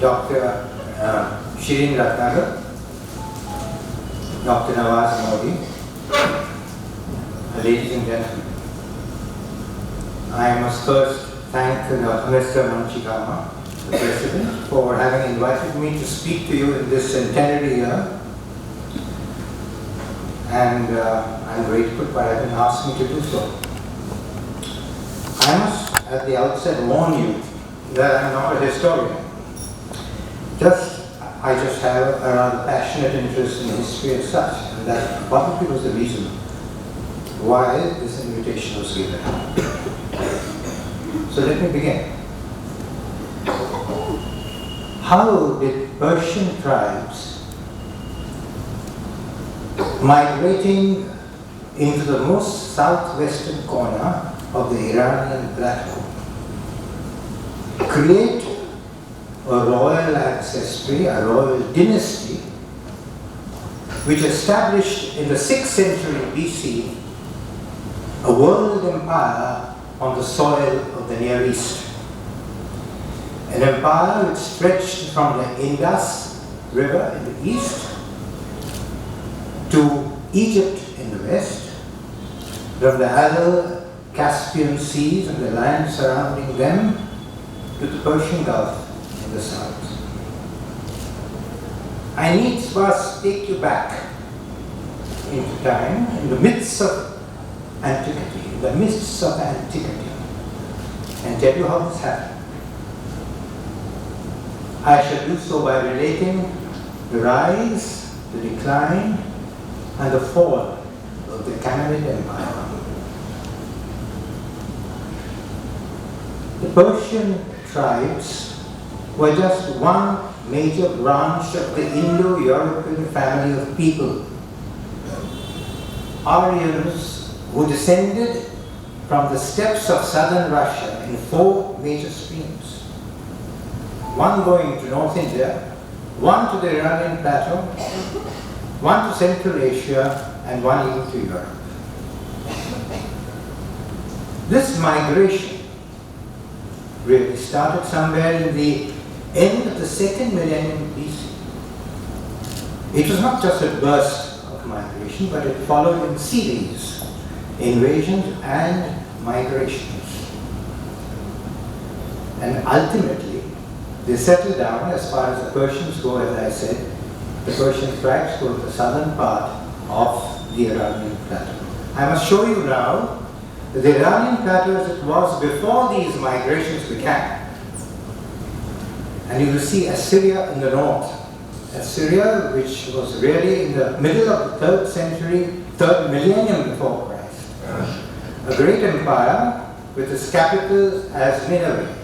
Dr. Shirin Ratnagar, Dr. Nawaz Modi, ladies and gentlemen, I must first thank Mr. Manchikama, the President, for having invited me to speak to you in this centenary year. And I'm grateful for having asked me to do so. I must at the outset warn you that I'm not a historian. I just have a rather passionate interest in history as such, and that probably was the reason why this invitation was given. So let me begin. How did Persian tribes migrating into the most southwestern corner of the Iranian plateau create a royal ancestry, a royal dynasty, which established in the 6th century BC a world empire on the soil of the Near East? An empire which stretched from the Indus River in the east to Egypt in the west, from the Aral Caspian seas and the land surrounding them to the Persian Gulf in the south. I needs must take you back into time, in the midst of antiquity, and tell you how this happened. I shall do so by relating the rise, the decline, and the fall of the Achaemenid Empire. The Persian tribes were just one major branch of the Indo-European family of people. Aryans who descended from the steppes of southern Russia in 4 major streams. One going to North India, one to the Iranian plateau, one to Central Asia, and one even to Europe. This migration really started somewhere in the end of the 2nd millennium BC. It was not just a burst of migration, but it followed in series, invasions and migrations. And ultimately, they settled down, as far as the Persians go, as I said. The Persian tribes go to the southern part of the Iranian plateau. I must show you now that the Iranian plateau as it was before these migrations began. And you will see Assyria in the north. Assyria, which was really in the middle of the 3rd century, 3rd millennium before Christ. A great empire with its capital as Nineveh.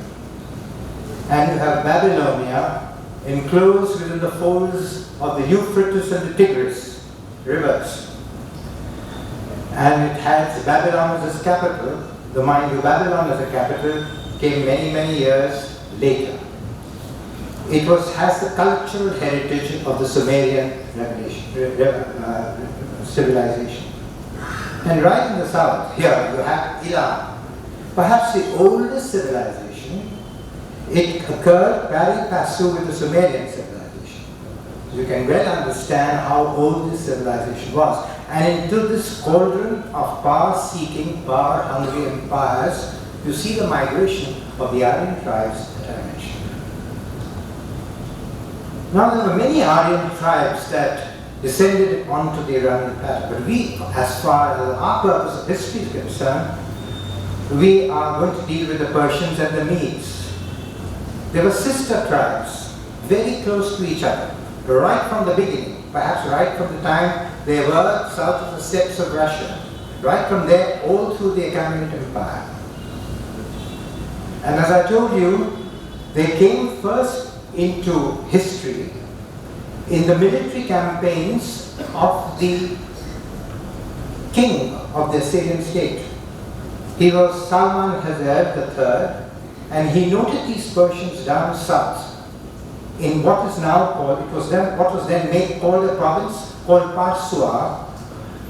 And you have Babylonia enclosed within the folds of the Euphrates and the Tigris rivers. And it had Babylon as its capital. The mind of Babylon as a capital came many, many years later. It has the cultural heritage of the Sumerian civilization. And right in the south, here you have Iran, perhaps the oldest civilization. It occurred pari passu with the Sumerian civilization. You can well understand how old this civilization was. And into this cauldron of power-seeking, power-hungry empires, you see the migration of the Aryan tribes that I mentioned. Now there were many Aryan tribes that descended onto the Iranian plateau. But we, as far as our purpose of history is concerned, we are going to deal with the Persians and the Medes. They were sister tribes, very close to each other, right from the beginning, perhaps right from the time they were south of the steppes of Russia, right from there all through the Achaemenid Empire. And as I told you, they came first into history in the military campaigns of the king of the Assyrian state. He was Salman Hazar III, and he noted these Persians down south in what is now called, what was then called a province called Parsua.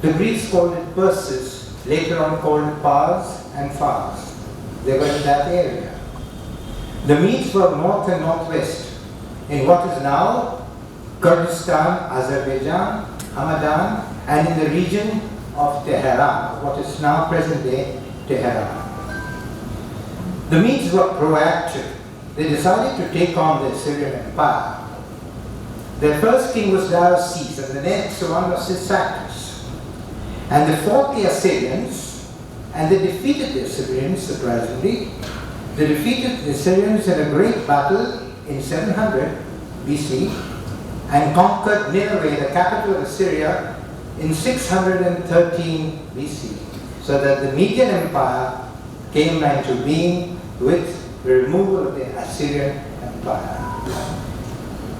The Greeks called it Persis, later on called it Pars and Fars. They were in that area. The Medes were north and northwest. in what is now Kurdistan, Azerbaijan, Hamadan, and in the region of Tehran, what is now present-day Tehran. The Medes were proactive. They decided to take on the Assyrian Empire. Their first king was Darius, and the next one was Xerxes. And they fought the Assyrians, and they defeated the Assyrians, surprisingly. They defeated the Assyrians in a great battle in 700 BC, and conquered Nineveh, the capital of Assyria, in 613 BC. So that the Median Empire came into being with the removal of the Assyrian Empire.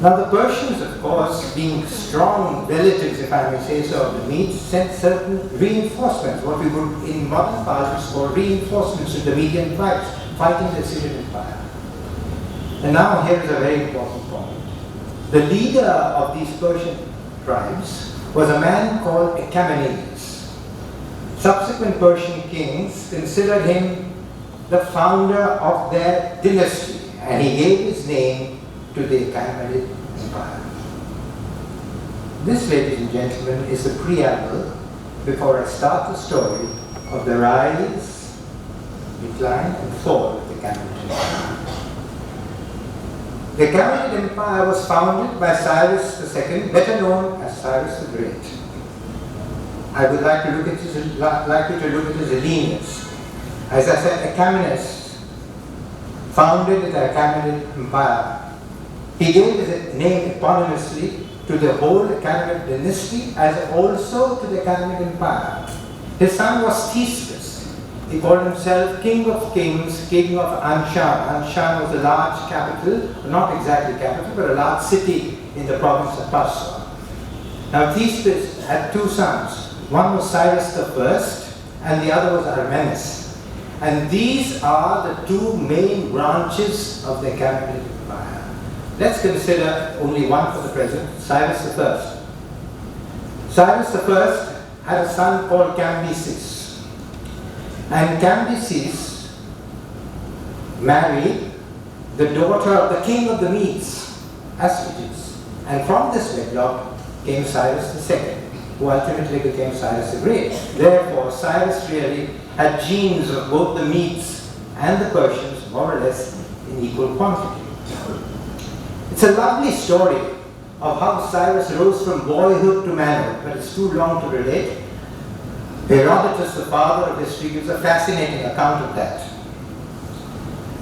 Now the Persians, of course, being strong relatives, if I may say so, of the Medes, sent certain reinforcements, what we would in modern parlance call reinforcements to the Median tribes, fighting the Assyrian Empire. And now here is a very important point. The leader of these Persian tribes was a man called Achaemenids. Subsequent Persian kings considered him the founder of their dynasty, and he gave his name to the Achaemenid Empire. This, ladies and gentlemen, is the preamble before I start the story of the rise, decline, and fall of the Achaemenid Empire. The Achaemenid Empire was founded by Cyrus II, better known as Cyrus the Great. I would like you to look at his lineage. As I said, Achaemenids founded the Achaemenid Empire. He gave his name eponymously to the whole Achaemenid dynasty as also to the Achaemenid Empire. His son was Xerxes. He called himself King of Kings, King of Anshan. Anshan was a large capital, not exactly capital, but a large city in the province of Paswa. Now Xerxes had two sons. One was Cyrus I and the other was Armenis. And these are the two main branches of the Achaemenid Empire. Let's consider only one for the present, Cyrus I. Cyrus I had a son called Cambyses. And Cambyses married the daughter of the king of the Medes, Achaemenid. And from this wedlock came Cyrus II, who ultimately became Cyrus the Great. Therefore, Cyrus really had genes of both the Medes and the Persians, more or less, in equal quantity. It's a lovely story of how Cyrus rose from boyhood to manhood, but it's too long to relate. Herodotus, the father of history, gives a fascinating account of that.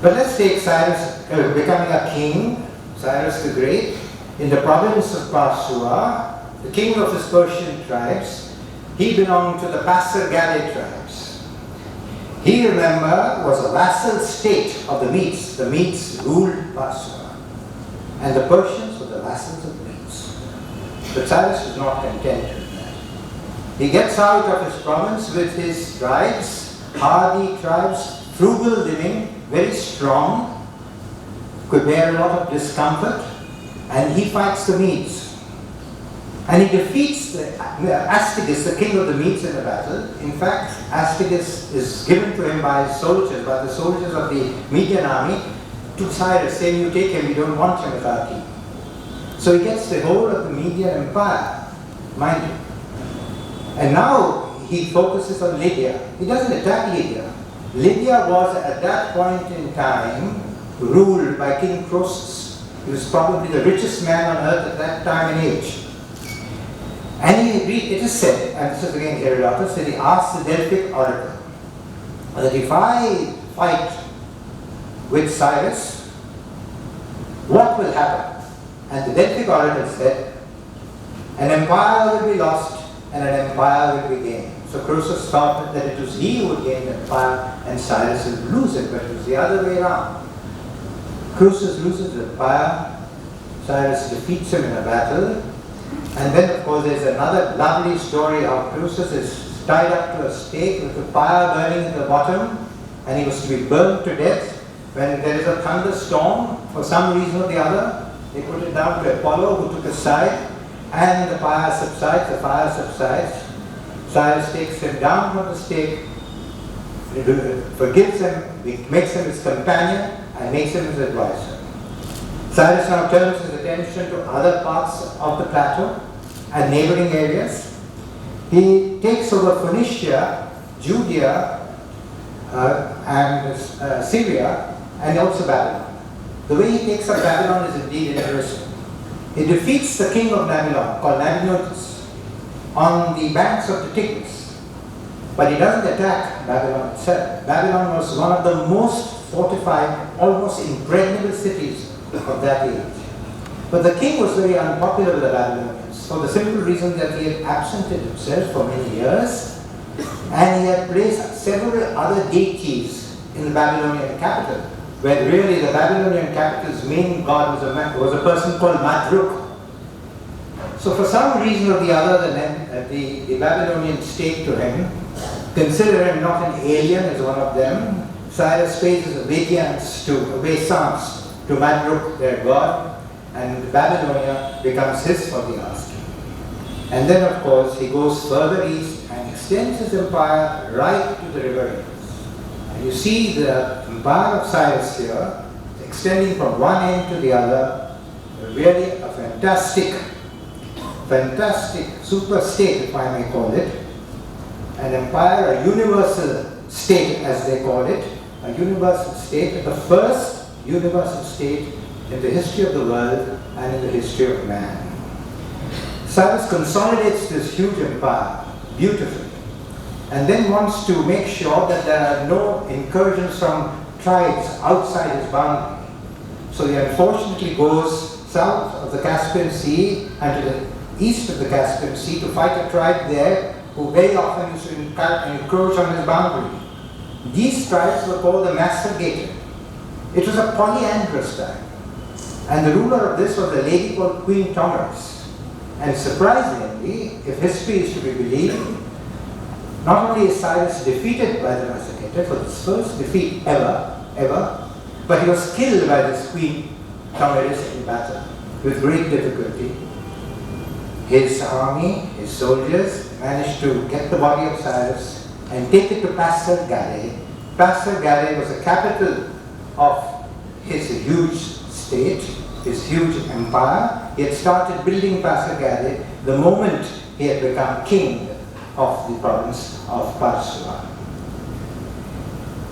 But let's take Cyrus becoming a king, Cyrus the Great, in the province of Pasua, the king of his Persian tribes. He belonged to the Passer-Gade tribes. He, remember, was a vassal state of the Medes. The Medes ruled Pasua, and the Persians were the vassals of the Medes. But Cyrus was not content with that. He gets out of his province with his tribes, hardy tribes, frugal living, very strong, could bear a lot of discomfort, and he fights the Medes. And he defeats Astyages, the king of the Medes, in a battle. In fact, Astyages is given to him by his soldiers, by the soldiers of the Median army, to Cyrus, saying, "You take him, we don't want him as our king." So he gets the whole of the Median Empire, mind you. And now he focuses on Lydia. He doesn't attack Lydia. Lydia was, at that point in time, ruled by King Croesus. He was probably the richest man on earth at that time and age. And it is said, and this is again Herodotus, that he asked the Delphic oracle that if I fight with Cyrus, what will happen? And the Delphic oracle said, an empire will be lost and an empire will be gained. So Croesus thought that it was he who would gain the empire and Cyrus would lose it, but it was the other way around. Croesus loses the empire, Cyrus defeats him in a battle, and then of course there's another lovely story how Croesus is tied up to a stake with a fire burning at the bottom, and he was to be burnt to death. When there is a thunderstorm, for some reason or the other, they put it down to Apollo, who took a side, and the fire subsides. Cyrus takes him down from the stake, forgives him, makes him his companion, and makes him his advisor. Cyrus now turns his attention to other parts of the plateau and neighboring areas. He takes over Phoenicia, Judea, and Syria, and also Babylon. The way he takes up Babylon is indeed interesting. He defeats the king of Babylon, called Nabonidus, on the banks of the Tigris. But he doesn't attack Babylon itself. Babylon was one of the most fortified, almost impregnable cities of that age. But the king was very unpopular with the Babylonians for the simple reason that he had absented himself for many years, and he had placed several other deities in the Babylonian capital, where really the Babylonian capital's main god was a person called Madruk. So for some reason or the other, the Babylonian state to him, consider him not an alien as one of them. Cyrus pays his obeisance to Madruk, their god, and Babylonia becomes his for the asking. And then, of course, he goes further east and extends his empire right to the river Indus. And you see the empire of Cyrus here, extending from one end to the other, really a fantastic super state, if I may call it. An empire, a universal state, as they call it, a universal state, the first universal state in the history of the world and in the history of man. Cyrus consolidates this huge empire beautifully, and then wants to make sure that there are no incursions from tribes outside his boundary. So he unfortunately goes south of the Caspian Sea and to the east of the Caspian Sea to fight a tribe there who very often used to encroach on his boundary. These tribes were called the Macedonian. It was a polyandrous tribe, and the ruler of this was a lady called Queen Tomaris. And surprisingly, if history is to be believed, not only is Cyrus defeated by the Macedonians for his first defeat ever, but he was killed by this Queen Tomaris in battle with great difficulty. His army, his soldiers, managed to get the body of Cyrus and take it to Persian-Greek. Persian-Greek was the capital of his huge state, his huge empire. He had started building Persian-Greek the moment he had become king of the province of Persia.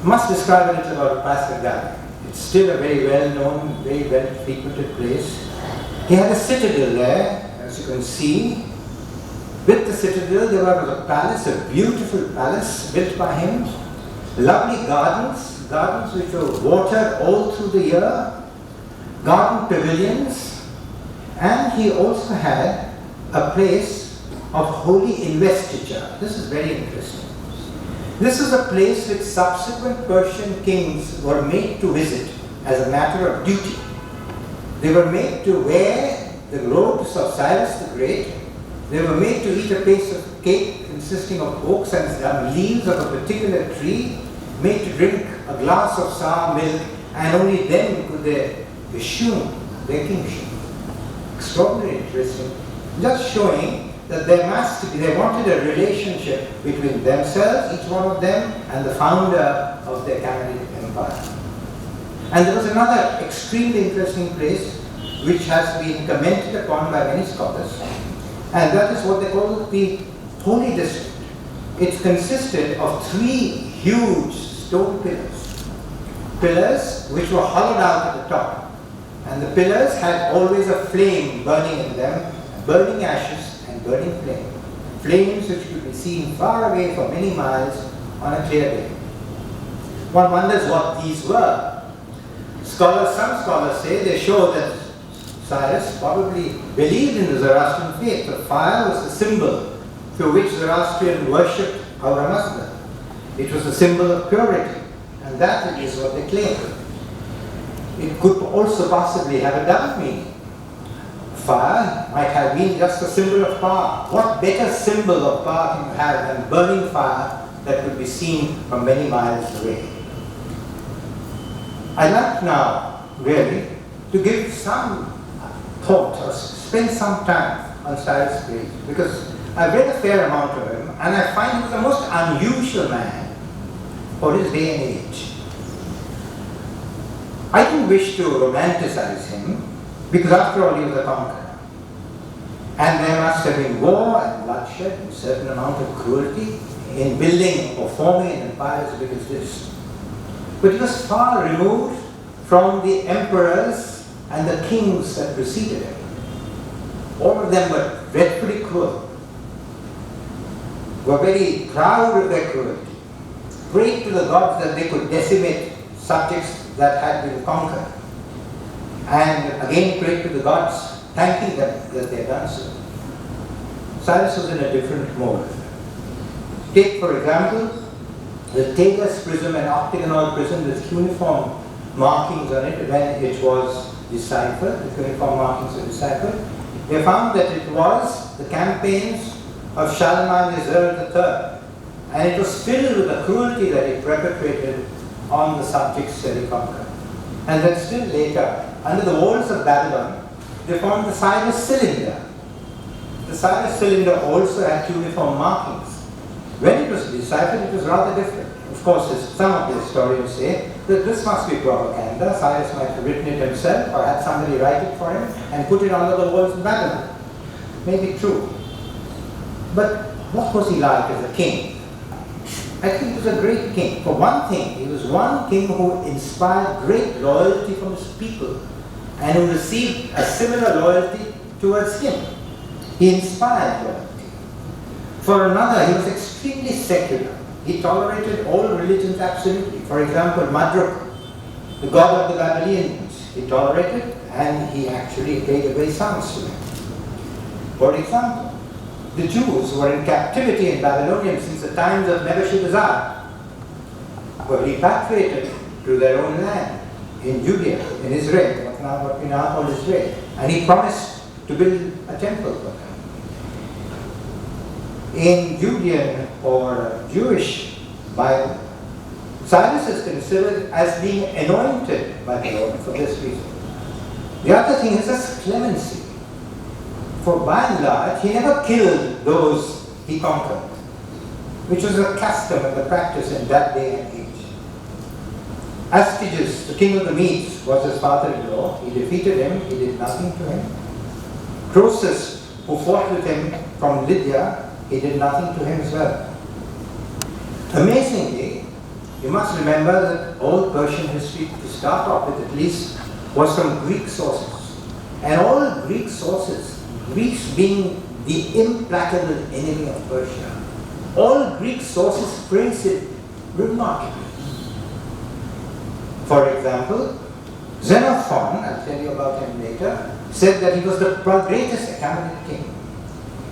Must describe a little about Persian-Greek. It's still a very well-known, very well-frequented place. He had a citadel there, as you can see. With the citadel, there was a palace, a beautiful palace built by him. Lovely gardens which were watered all through the year. Garden pavilions. And he also had a place of holy investiture. This is very interesting. This is a place which subsequent Persian kings were made to visit as a matter of duty. They were made to wear the robes of Cyrus the Great. They were made to eat a piece of cake consisting of oaks and leaves of a particular tree, made to drink a glass of sour milk, and only then could they assume their kingship. Extraordinarily interesting. Just showing that they wanted a relationship between themselves, each one of them, and the founder of the Achaemenid Empire. And there was another extremely interesting place which has been commented upon by many scholars, and that is what they call the Holy District. It consisted of 3 huge stone pillars. Pillars which were hollowed out at the top, and the pillars had always a flame burning in them, burning ashes and burning flame. Flames which could be seen far away for many miles on a clear day. One wonders what these were. Some scholars say they show that Cyrus probably believed in the Zoroastrian faith. The fire was the symbol through which Zoroastrian worshipped Ahura Mazda. It was a symbol of purity, and that is what they claimed. It could also possibly have a double meaning. Fire might have been just a symbol of power. What better symbol of power can you have than burning fire that could be seen from many miles away? I'd like now, really, to give some thought or spend some time on Cyrus the Great, because I've read a fair amount of him, and I find he was the most unusual man for his day and age. I don't wish to romanticize him, Because after all, he was a conqueror. And there must have been war and bloodshed and a certain amount of cruelty in building or forming an empire as big as this. But he was far removed from the emperors and the kings that preceded him. All of them were dreadfully cruel, were very proud of their cruelty, prayed to the gods that they could decimate subjects that had been conquered, and again prayed to the gods, thanking them that they had done so. Cyrus was in a different mode. Take, for example, the Tagus prism, an octagonal prism with uniform markings on it. When it was deciphered, the uniform markings were deciphered, they found that it was the campaigns of Shalmaneser III, and it was filled with the cruelty that he perpetrated on the subjects that he conquered. And then still later, under the walls of Babylon, they found the Cyrus cylinder. The Cyrus cylinder also had uniform markings. When it was deciphered, it was rather different. Of course, some of the historians say that this must be propaganda. Cyrus might have written it himself or had somebody write it for him and put it under the walls of Babylon. Maybe true. But what was he like as a king? I think he was a great king. For one thing, he was one king who inspired great loyalty from his people and who received a similar loyalty towards him. He inspired loyalty. For another, he was extremely secular. He tolerated all religions absolutely. For example, Marduk, the god of the Babylonians, he tolerated, and he actually paid obeisance to him. For example, the Jews who were in captivity in Babylonia since the times of Nebuchadnezzar were repatriated to their own land in Judea, in Israel, what we now call Israel. And he promised to build a temple for them. In Judean or Jewish Bible, Cyrus is considered as being anointed by the Lord for this reason. The other thing is his clemency. For by and large, he never killed those he conquered, which was a custom and the practice in that day and age. Astyages, the king of the Medes, was his father-in-law. He defeated him, he did nothing to him. Croesus, who fought with him from Lydia, he did nothing to him as well. Amazingly, you must remember that all Persian history, to start off with at least, was from Greek sources. And all Greek sources, Greeks being the implacable enemy of Persia, all Greek sources praise it remarkably. For example, Xenophon, I'll tell you about him later, said that he was the greatest Achaemenid king.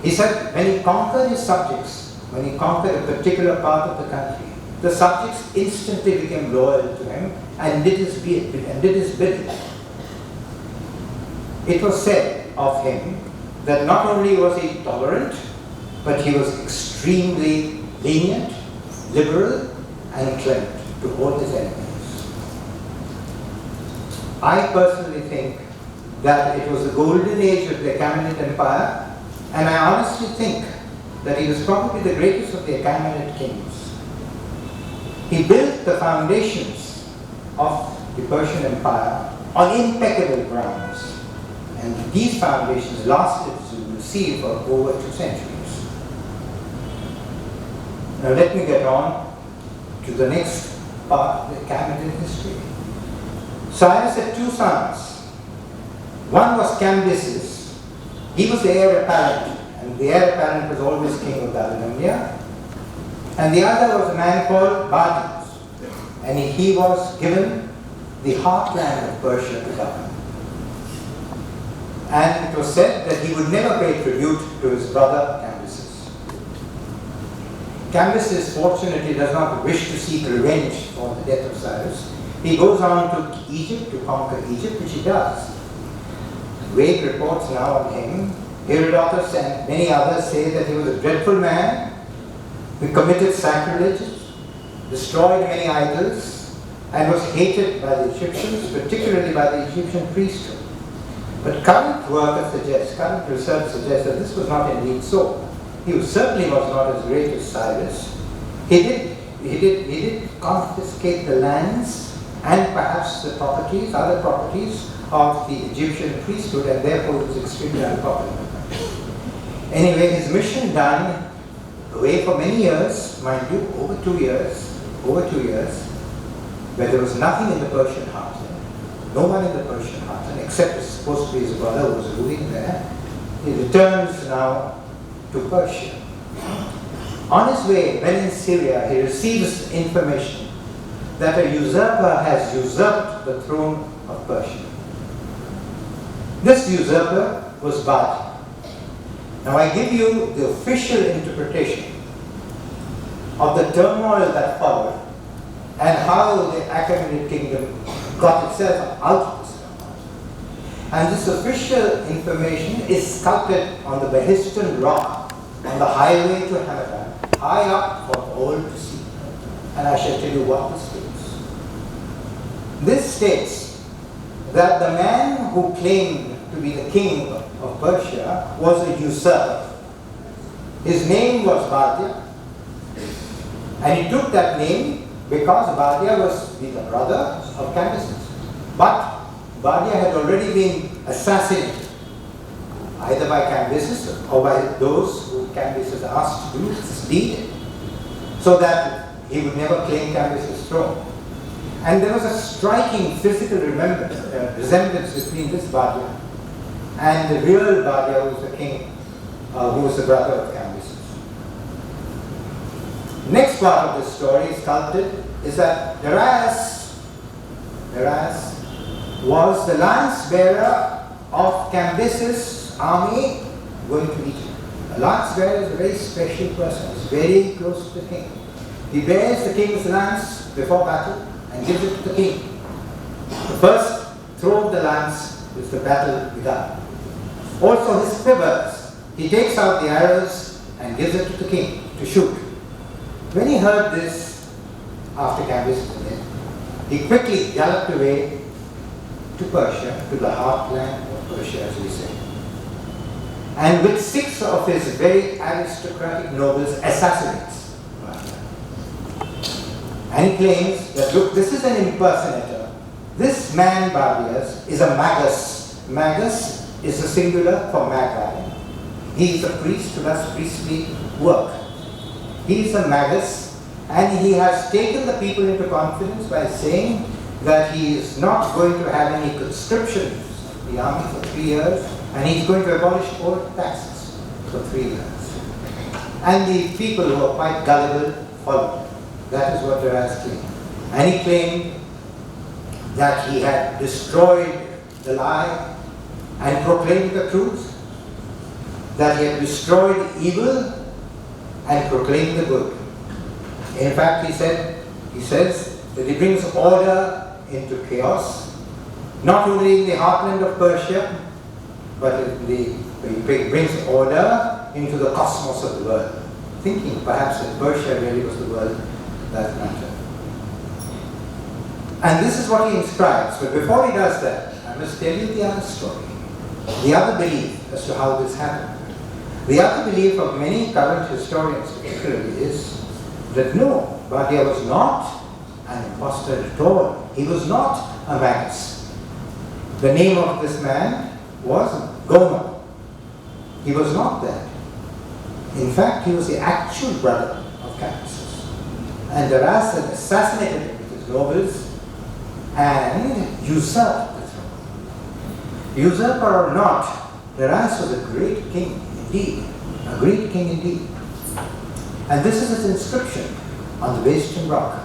He said when he conquered his subjects, when he conquered a particular part of the country, the subjects instantly became loyal to him and did his bidding. It was said of him that not only was he tolerant, but he was extremely lenient, liberal, and clement to all his enemies. I personally think that it was the golden age of the Achaemenid Empire, and I honestly think that he was probably the greatest of the Achaemenid kings. He built the foundations of the Persian Empire on impeccable grounds, and these foundations lasted, as you will see, for over 2 centuries. Now let me get on to the next part of the Achaemenid history. Cyrus had 2 sons. One was Cambyses. He was the heir apparent, and the heir apparent was always king of Babylonia. And the other was a man called Darius, and he was given the heartland of Persia to govern. And it was said that he would never pay tribute to his brother Cambyses. Cambyses fortunately does not wish to seek revenge for the death of Cyrus. He goes on to Egypt to conquer Egypt, which he does. Vague reports now on him. Herodotus and many others say that he was a dreadful man who committed sacrileges, destroyed many idols, and was hated by the Egyptians, particularly by the Egyptian priesthood. But current research suggests that this was not indeed so. He certainly was not as great as Cyrus. He did confiscate the lands and perhaps the properties, other properties of the Egyptian priesthood, and therefore it was extremely unpopular. Anyway, his mission done, away for many years, mind you, over 2 years, where there was nothing in the Persian heartland, no one in the Persian heartland, except it's supposed to be his brother who was ruling there. He returns now to Persia. On his way, when in Syria, he receives information that a usurper has usurped the throne of Persia. This usurper was Bardia. Now I give you the official interpretation of the turmoil that followed and how the Achaemenid kingdom got itself out of this turmoil. And this official information is sculpted on the Behistun rock on the highway to Hamadan, high up for all to see. And I shall tell you what this states. This states that the man who claimed to be the king of Persia was a usurper. His name was Bardia, and he took that name because Bardia was the brother of Cambyses. But Bardia had already been assassinated, either by Cambyses or by those who Cambyses asked to do this deed, so that he would never claim Cambyses' throne. And there was a striking physical resemblance between this Bardia and the real Bardia, who was the king, who was the brother of Cambyses. Next part of this story, sculpted, is that Darius was the lance bearer of Cambyses' army going to Egypt. A lance bearer is a very special person. He's very close to the king. He bears the king's lance before battle and gives it to the king. The first throw of the lance is the battle begun. Also his quivers, he takes out the arrows and gives it to the king to shoot. When he heard this, after Cambyses was dead, he quickly galloped away to Persia, to the heartland of Persia, as we say. And with 6 of his very aristocratic nobles assassinates Bardia. And he claims that, look, this is an impersonator. This man, Bardias, is a magus. Magus is the singular for magi. He is a priest who does priestly work. He is a magus, and he has taken the people into confidence by saying that he is not going to have any conscriptions of the army for 3 years, and he is going to abolish all taxes for 3 years. And the people who are quite gullible followed. That is what Darius claimed. And he claimed that he had destroyed the lie and proclaimed the truth, that he had destroyed evil and proclaimed the good. In fact, he says that he brings order into chaos, not only in the heartland of Persia, but he brings order into the cosmos of the world, thinking perhaps that Persia really was the world that mattered. And this is what he inscribes. But before he does that, I must tell you the other story, the other belief as to how this happened. The other belief of many current historians particularly is that no, Bardia was not an impostor at all. He was not a magus. The name of this man was Gomer. He was not that. In fact, he was the actual brother of Cambyses. And Darius had assassinated him with his nobles and usurped the throne. Usurper or not, Darius was a great king indeed, a great king indeed. And this is his inscription on the Behistun rock.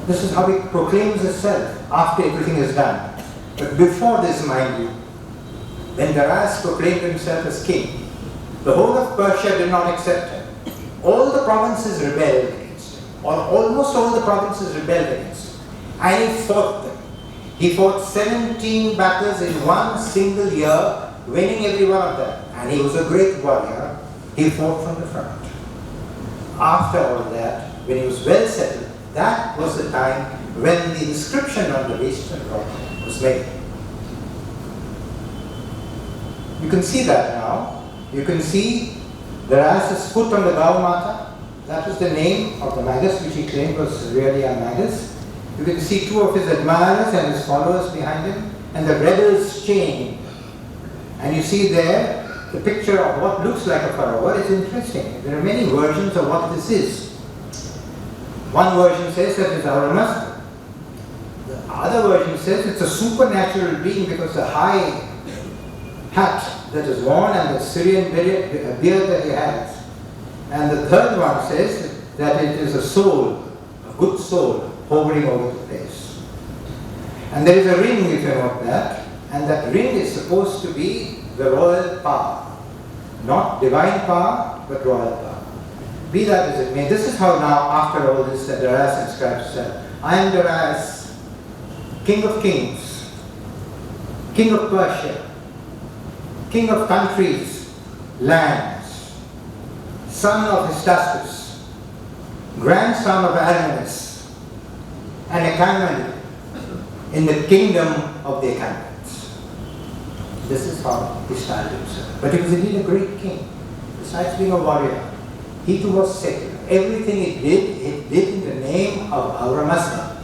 This is how he proclaims himself after everything is done. But before this, mind you, when Darius proclaimed himself as king, the whole of Persia did not accept him. All the provinces rebelled against him, or almost all the provinces rebelled against him. And he fought them. He fought 17 battles in one single year, winning every one of them. And he was a great warrior. He fought from the front. After all that, when he was well settled, that was the time when the inscription on the Behistun rock was made. You can see that now. You can see Darius' foot on the Gaumata. That was the name of the magus, which he claimed was really a magus. You can see 2 of his admirers and his followers behind him. and the rebels chained. And you see there the picture of what looks like a pharaoh. What is interesting, there are many versions of what this is. One version says that it's our master. The other version says it's a supernatural being because the high hat that is worn and the Syrian beard that he has. And the third one says that it is a soul, a good soul, hovering over the place. And there is a ring, if you note that, and that ring is supposed to be the royal power. Not divine power, but royal power. Be that as it may, this is how now, after all this, that Darius inscribes himself. I am Darius, king of kings, king of Persia, king of countries, lands, son of Hystastus, grandson of Achaemenids, and Achaemenid in the kingdom of the Achaemenids. This is how he styled himself. But he was indeed a great king. Besides being a warrior, he too was secular. Everything he did in the name of Ahura Mazda,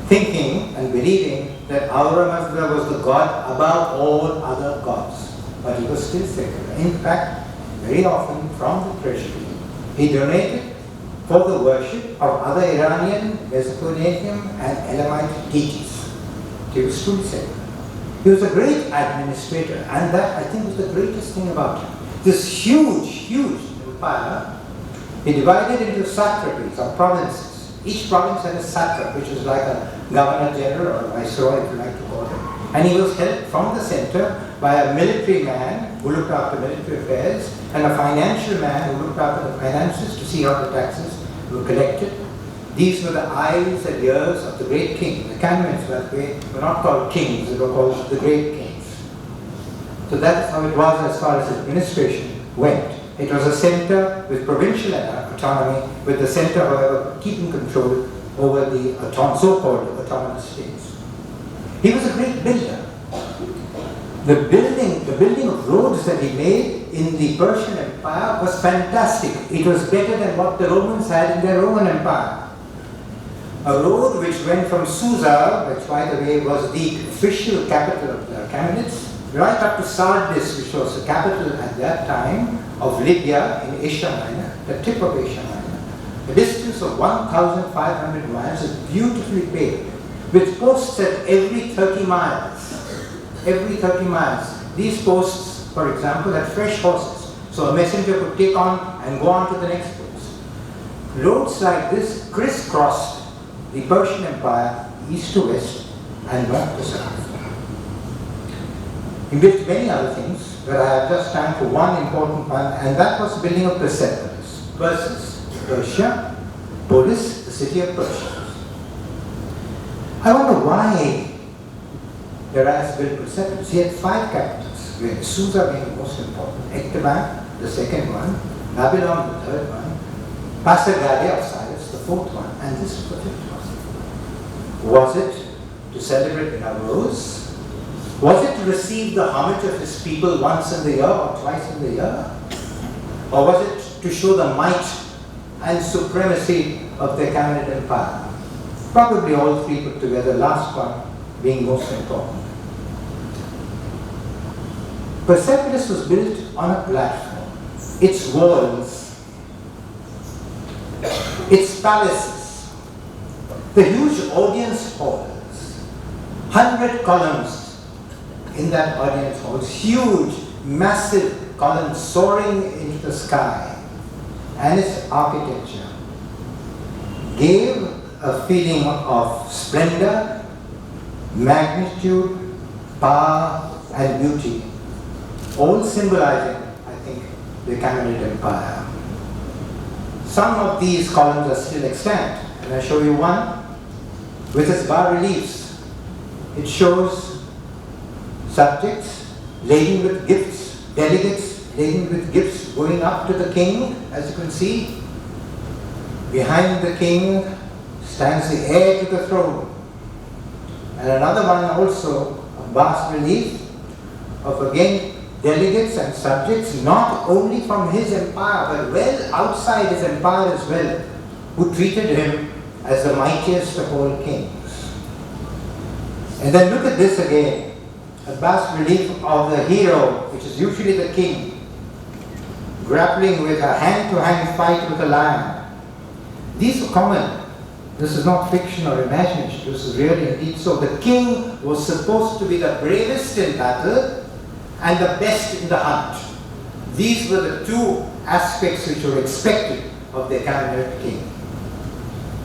thinking and believing that Ahura Mazda was the god above all other gods. But he was still secular. In fact, very often from the treasury, he donated for the worship of other Iranian, Mesopotamian and Elamite deities. He was truly secular. He was a great administrator, and that I think was the greatest thing about him. This huge empire, he divided into satrapies or provinces. Each province had a satrap, which is like a governor general or viceroy, if you like to call him. And he was helped from the center by a military man who looked after military affairs and a financial man who looked after the finances to see how the taxes were collected. These were the eyes and ears of the great king. The Achaemenids were not called kings, they were called the great kings. So that is how it was as far as administration went. It was a center with provincial autonomy, with the center, however, keeping control over the so-called autonomous states. He was a great builder. The building of roads that he made in the Persian Empire was fantastic. It was better than what the Romans had in their Roman Empire. A road which went from Susa, which by the way was the official capital of the Achaemenids, right up to Sardis, which was the capital at that time of Libya in Asia Minor, the tip of Asia Minor. A distance of 1,500 miles is beautifully paved, with posts at every 30 miles. Every 30 miles. These posts, for example, had fresh horses, so a messenger could take on and go on to the next post. Roads like this crisscrossed the Persian Empire east to west and north to south. He built many other things, but I have just time for one important one, and that was the building of Persepolis. Persia, Polis, the city of Persia. I wonder why Darius built Persepolis. He had 5 capitals, where Susa being the most important, Ecbatana, the second one, Babylon, the third one, Pasargadae of Cyrus, the fourth one, and this was the fifth one. Was it to celebrate Nowruz? Was it to receive the homage of his people once in the year or twice in the year? Or was it to show the might and supremacy of the Achaemenid Empire? Probably all three put together, last one being most important. Persepolis was built on a platform. Its walls, its palaces, the huge audience halls, 100 columns in that audience hall, huge, massive columns soaring into the sky, and its architecture gave a feeling of splendor, magnitude, power, and beauty, all symbolizing, I think, the Achaemenid Empire. Some of these columns are still extant, and I show you one with its bas-reliefs. It shows subjects laden with gifts, delegates laden with gifts going up to the king, as you can see. Behind the king stands the heir to the throne. And another one also, a bas-relief of again delegates and subjects, not only from his empire, but well outside his empire as well, who treated him as the mightiest of all kings. And then look at this again, a bas relief of the hero, which is usually the king, grappling with a hand-to-hand fight with a lion. These are common. This is not fiction or imagination. This is really indeed so. The king was supposed to be the bravest in battle and the best in the hunt. These were the two aspects which were expected of the Achaemenid king.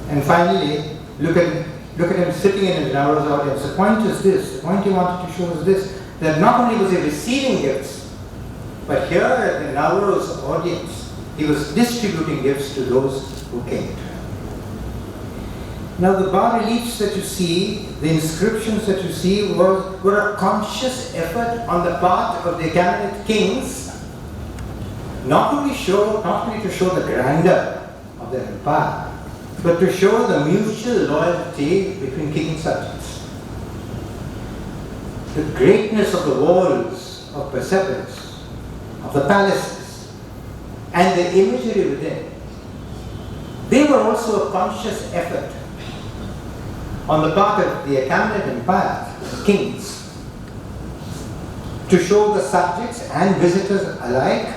And finally, look at him sitting in his Nowruz audience. The point is this, the point he wanted to show is this, that not only was he receiving gifts, but here at the Nowruz audience, he was distributing gifts to those who came to him. Now the bas-reliefs that you see, the inscriptions that you see were a conscious effort on the part of the Achaemenid kings, not only to show the grandeur of their empire, but to show the mutual loyalty between king and subjects. The greatness of the walls of Persepolis, of the palaces, and the imagery within, they were also a conscious effort on the part of the Achaemenid Empire, the kings, to show the subjects and visitors alike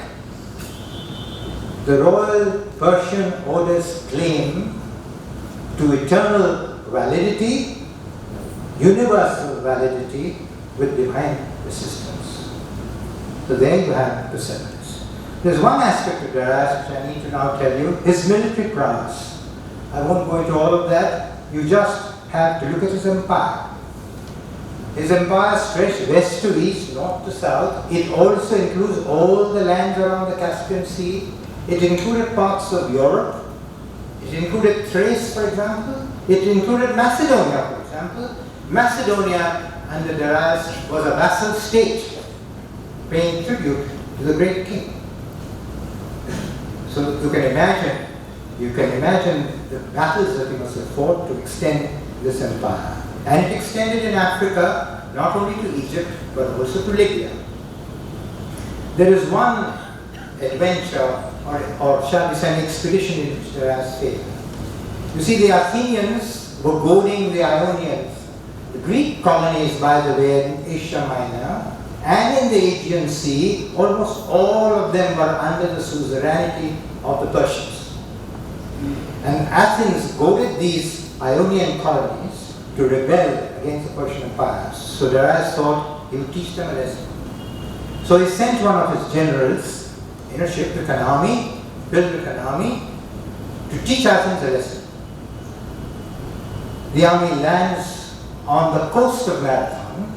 the royal Persian order's claim to eternal validity, universal validity with divine resistance. So there you have Persepolis. There's one aspect of Darius which I need to now tell you, his military prowess. I won't go into all of that. You just have to look at his empire. His empire stretched west to east, north to south. It also includes all the lands around the Caspian Sea. It included parts of Europe. It included Thrace, for example. It included Macedonia, for example. Macedonia under Darius was a vassal state, paying tribute to the great king. So you can imagine the battles that he must have fought to extend this empire. And it extended in Africa, not only to Egypt, but also to Libya. There is one adventure, or shall we say an expedition in which Darius failed. You see, the Athenians were goading the Ionians. The Greek colonies, by the way, in Asia Minor and in the Aegean Sea, almost all of them were under the suzerainty of the Persians. And Athens goaded these Ionian colonies to rebel against the Persian Empire. So Darius thought he would teach them a lesson. So he sent one of his generals in a ship with an army, built with an army, to teach Athens a lesson. The army lands on the coast of Marathon.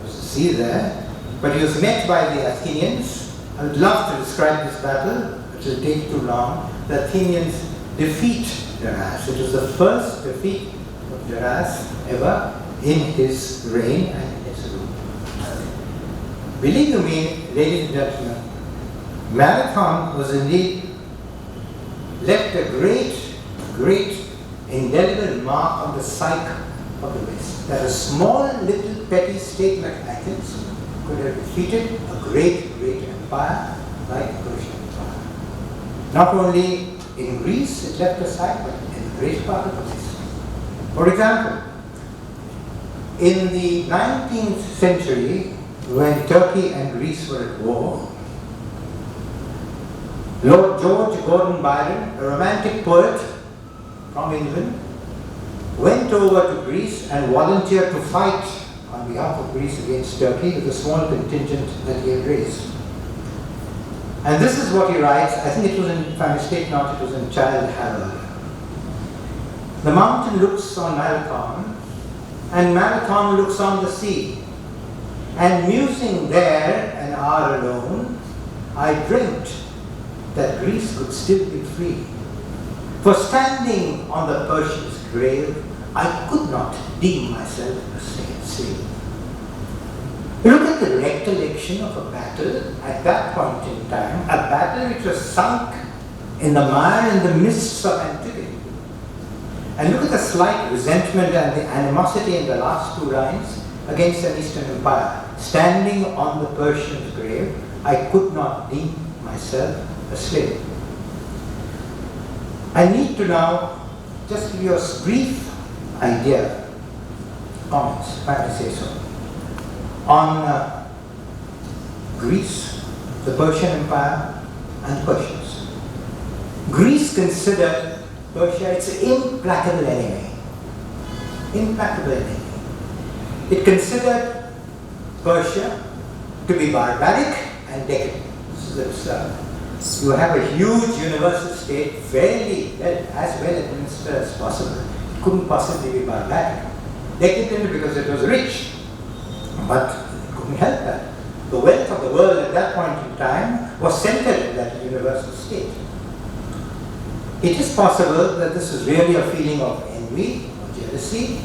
There's a sea there, but he was met by the Athenians. I would love to describe this battle, which will take too long. The Athenians defeat Darius. It was the first defeat of Darius ever in his reign and in his rule. Believe you me, ladies and gentlemen, Marathon was indeed left a great indelible mark on the psyche of the West. That a small little petty state like Athens could have defeated a great empire like the Persian Empire. Not only in Greece it left a psyche, but in a great part of the West. For example, in the 19th century, when Turkey and Greece were at war, Lord George Gordon Byron, a romantic poet from England, went over to Greece and volunteered to fight on behalf of Greece against Turkey with a small contingent that he had raised. And this is what he writes. I think it was in, if I mistake not, it was in Childe Harold. The mountain looks on Marathon, and Marathon looks on the sea. And musing there an hour alone, I dreamt that Greece could still be free. For standing on the Persian's grave, I could not deem myself a slave. Look at the recollection of a battle at that point in time, a battle which was sunk in the mire and the mists of antiquity. And look at the slight resentment and the animosity in the last two lines against an Eastern empire. Standing on the Persian's grave, I could not deem myself a slave. I need to now just give you a brief idea comments, if I may say so, on Greece, the Persian Empire, and Persians. Greece considered Persia its implacable enemy. Implacable enemy. It considered Persia to be barbaric and decadent. This is absurd. You have a huge universal state, as well administered as possible. It couldn't possibly be barbaric. Decadent because it was rich, but it couldn't help that. The wealth of the world at that point in time was centered in that universal state. It is possible that this is really a feeling of envy or jealousy.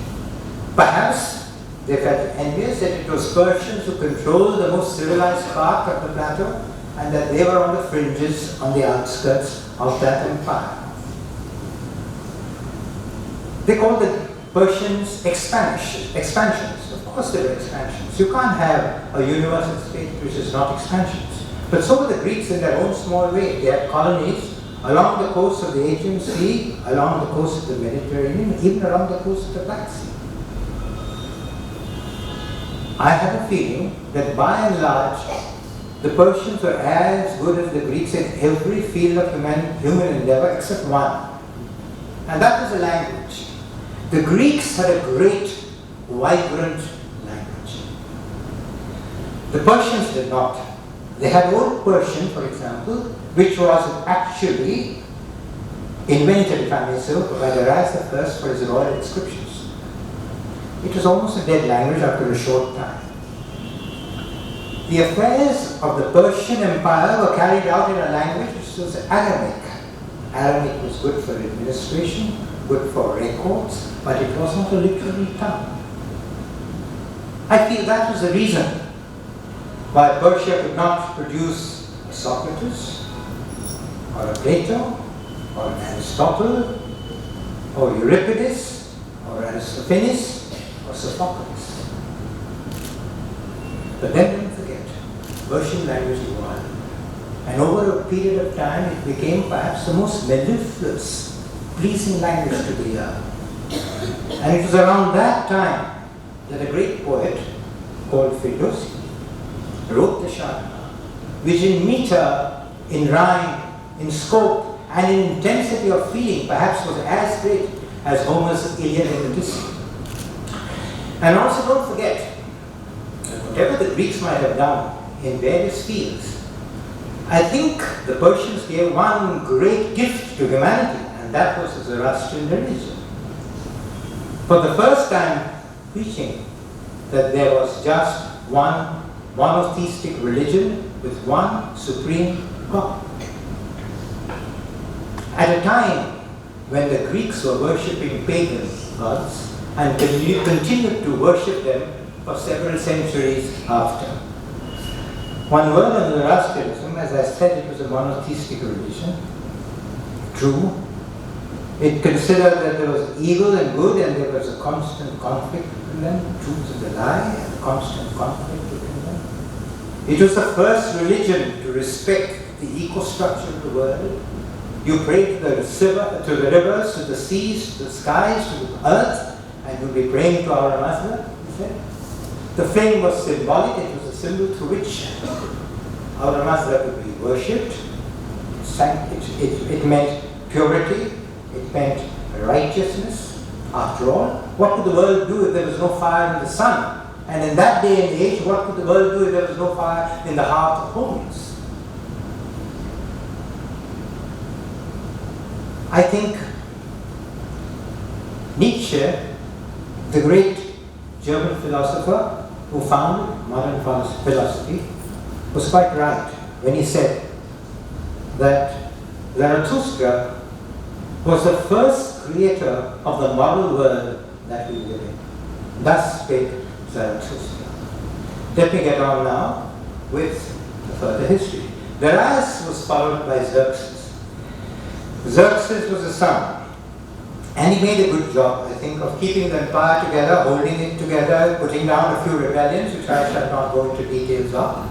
Perhaps they felt envious that it was Persians who controlled the most civilized part of the plateau, and that they were on the fringes, on the outskirts of that empire. They called the Persians expansions. Of course they were expansions. You can't have a universal state which is not expansions. But so were the Greeks in their own small way. They had colonies along the coast of the Aegean Sea, along the coast of the Mediterranean, even along the coast of the Black Sea. I have a feeling that by and large, the Persians were as good as the Greeks in every field of human endeavor except one. And that was the language. The Greeks had a great, vibrant language. The Persians did not. They had Old Persian, for example, which was actually invented, if I may say, by Darius I for his royal inscriptions. It was almost a dead language after a short time. The affairs of the Persian Empire were carried out in a language which was Aramaic. Aramaic was good for administration, good for records, but it was not a literary tongue. I feel that was the reason why Persia could not produce a Socrates, or a Plato, or an Aristotle, or Euripides, or Aristophanes, or Sophocles. But then don't forget, Persian language evolved. And over a period of time, it became perhaps the most mellifluous, pleasing language to the ear. And it was around that time that a great poet called Ferdowsi wrote the Shahnameh, which in meter, in rhyme, in scope, and in intensity of feeling perhaps was as great as Homer's Iliad and Odyssey. And also don't forget, whatever the Greeks might have done in various fields, I think the Persians gave one great gift to humanity, and that was the Zoroastrian religion. For the first time preaching that there was just one monotheistic religion with one supreme God. At a time when the Greeks were worshipping pagan gods and continued to worship them for several centuries after. One word on Zoroastrianism, as I said, it was a monotheistic religion. True. It considered that there was evil and good, and there was a constant conflict between them, truth and a lie, and a constant conflict between them. It was the first religion to respect the ecostructure of the world. You prayed to the rivers, to the seas, to the skies, to the earth, and you'll be praying to our Master, he said. The flame was symbolic, it was a symbol through which our Master would be worshipped. It meant purity, it meant righteousness. After all, what could the world do if there was no fire in the sun? And in that day and age, what could the world do if there was no fire in the heart of holiness? I think Nietzsche, the great German philosopher who founded modern philosophy, was quite right when he said that Zarathustra was the first creator of the model world that we live in. Thus spake Zarathustra. Let me get on now with the further history. Darius was followed by Xerxes. Xerxes was a son, and he made a good job, I think, of keeping the empire together, holding it together, putting down a few rebellions, which I shall not go into details of.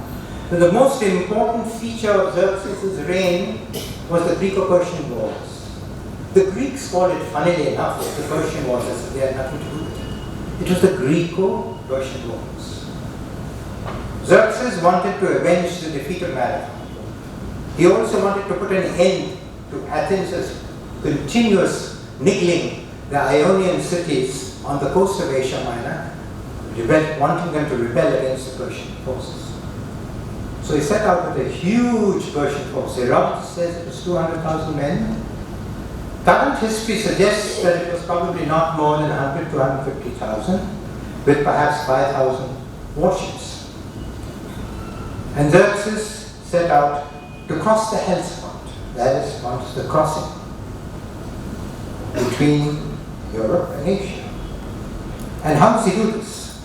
But the most important feature of Xerxes' reign was the Greco-Persian Wars. The Greeks called it, funnily enough, the Persian Wars, as if they had nothing to do with it. It was the Greco-Persian Wars. Xerxes wanted to avenge the defeat of Marathon. He also wanted to put an end to Athens' continuous niggling the Ionian cities on the coast of Asia Minor, wanting them to rebel against the Persian forces. So he set out with a huge Persian force. Herodotus says it was 200,000 men. Current history suggests that it was probably not more than 100 to 150,000, with perhaps 5,000 warships. And Xerxes set out to cross the Hellespont. The Hellespont is the crossing between Europe and Asia. And how does he do this?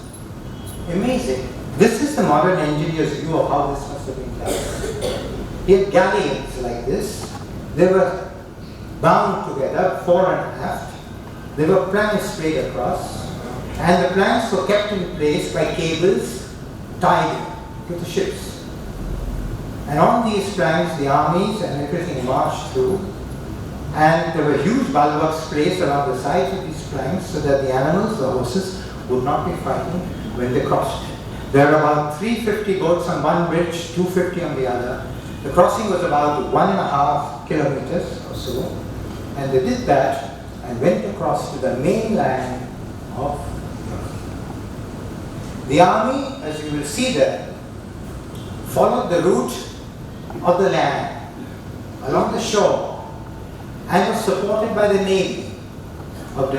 Amazing. This is the modern engineer's view of how this must have been done. He had galleons like this. They were bound together, fore and aft. There were planks sprayed across, and the planks were kept in place by cables tied to the ships. And on these planks, the armies and everything marched through, and there were huge bulwarks placed along the sides of these planks so that the animals, the horses, would not be frightened when they crossed. There were about 350 boats on one bridge, 250 on the other. The crossing was about 1.5 kilometers or so, and they did that and went across to the mainland of Europe. The army, as you will see there, followed the route of the land along the shore and was supported by the navy of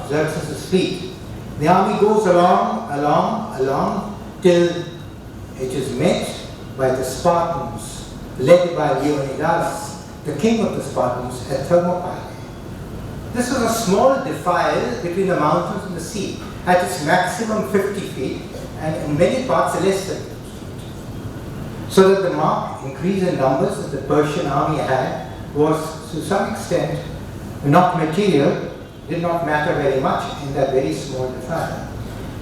Xerxes' fleet. The army goes along till it is met by the Spartans, led by Leonidas, the king of the Spartans, at Thermopylae. This was a small defile between the mountains and the sea, at its maximum 50 feet, and in many parts less than 50 feet. So that the marked increase in numbers that the Persian army had was to some extent not material, did not matter very much in that very small defile.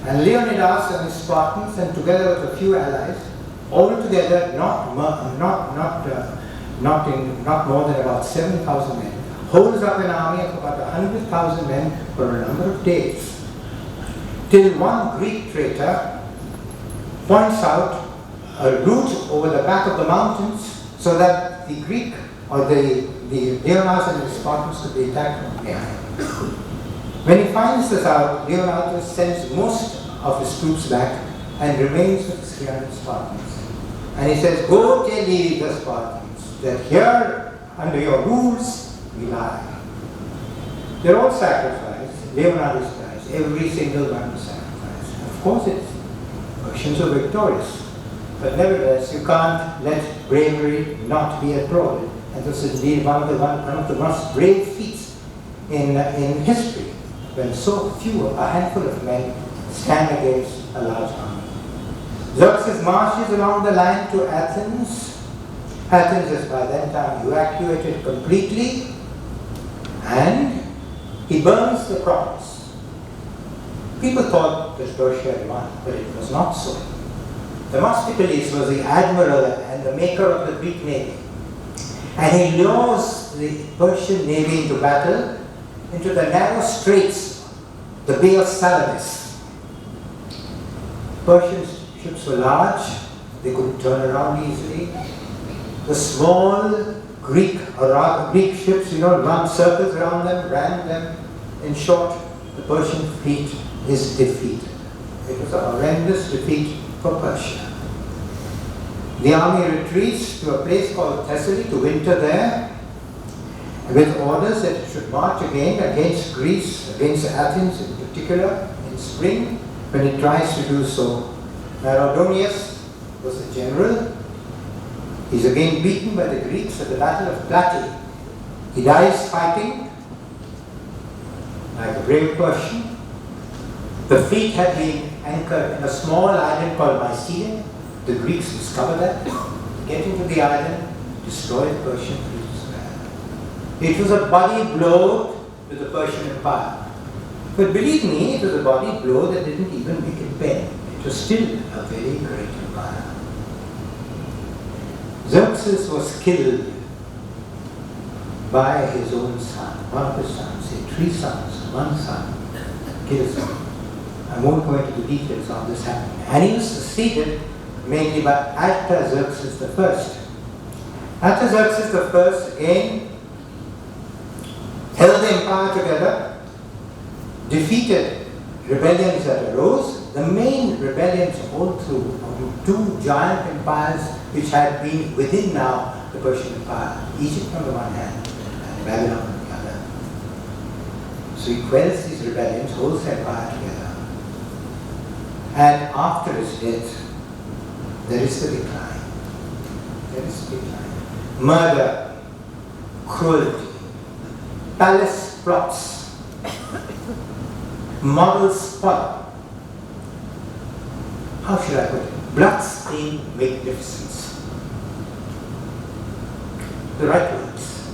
And Leonidas and his Spartans, and together with a few allies, altogether not more than about 7,000 men, holds up an army of about 100,000 men for a number of days, till one Greek traitor points out a route over the back of the mountains so that the Greek or the Leonidas and his Spartans could be attacked from behind. When he finds this out, Leonidas sends most of his troops back and remains with his 300 Spartans. And he says, "Go tell the Spartans that here, under your rules, we lie." They're all sacrificed. Leonidas dies. Every single one is sacrificed. And of course, Persians are victorious. But nevertheless, you can't let bravery not be applauded. And this is indeed one of the most brave feats in history, when so few, a handful of men, stand against a large army. Xerxes marches along the line to Athens. Athens is by that time evacuated completely, and he burns the crops. People thought that Persia had won, but it was not so. Themistocles was the admiral and the maker of the Greek navy, and he lures the Persian navy into battle into the narrow straits, the Bay of Salamis. Persian ships were large, they couldn't turn around easily. The small Greek ships, run circles around them, ran them. In short, the Persian fleet is defeated. It was a horrendous defeat for Persia. The army retreats to a place called Thessaly to winter there, with orders that it should march again against Greece, against Athens in particular, in spring, when it tries to do so. Macedonius was the general. He's again beaten by the Greeks at the Battle of Platae. He dies fighting like a brave Persian. The fleet had been anchored in a small island called Mycenae. The Greeks discover that, get into the island, destroy the Persian fleet as well. It was a body blow to the Persian Empire. But believe me, it was a body blow that didn't even make it bend. It was still a very great empire. Xerxes was killed by his own son, one of his sons. He had 3 sons, one son kills him. I won't go into the details of this happening. And he was succeeded mainly by Artaxerxes I. Artaxerxes I again held the empire together, defeated rebellions that arose. The main rebellions all through two giant empires which had been within now the Persian Empire, Egypt on the one hand and Babylon on the other. So he quells these rebellions, holds the empire together. And after his death, there is the decline. There is the decline. Murder, cruelty, palace plots, moral spoil. How should I put it? Bloodstained magnificence. The right words.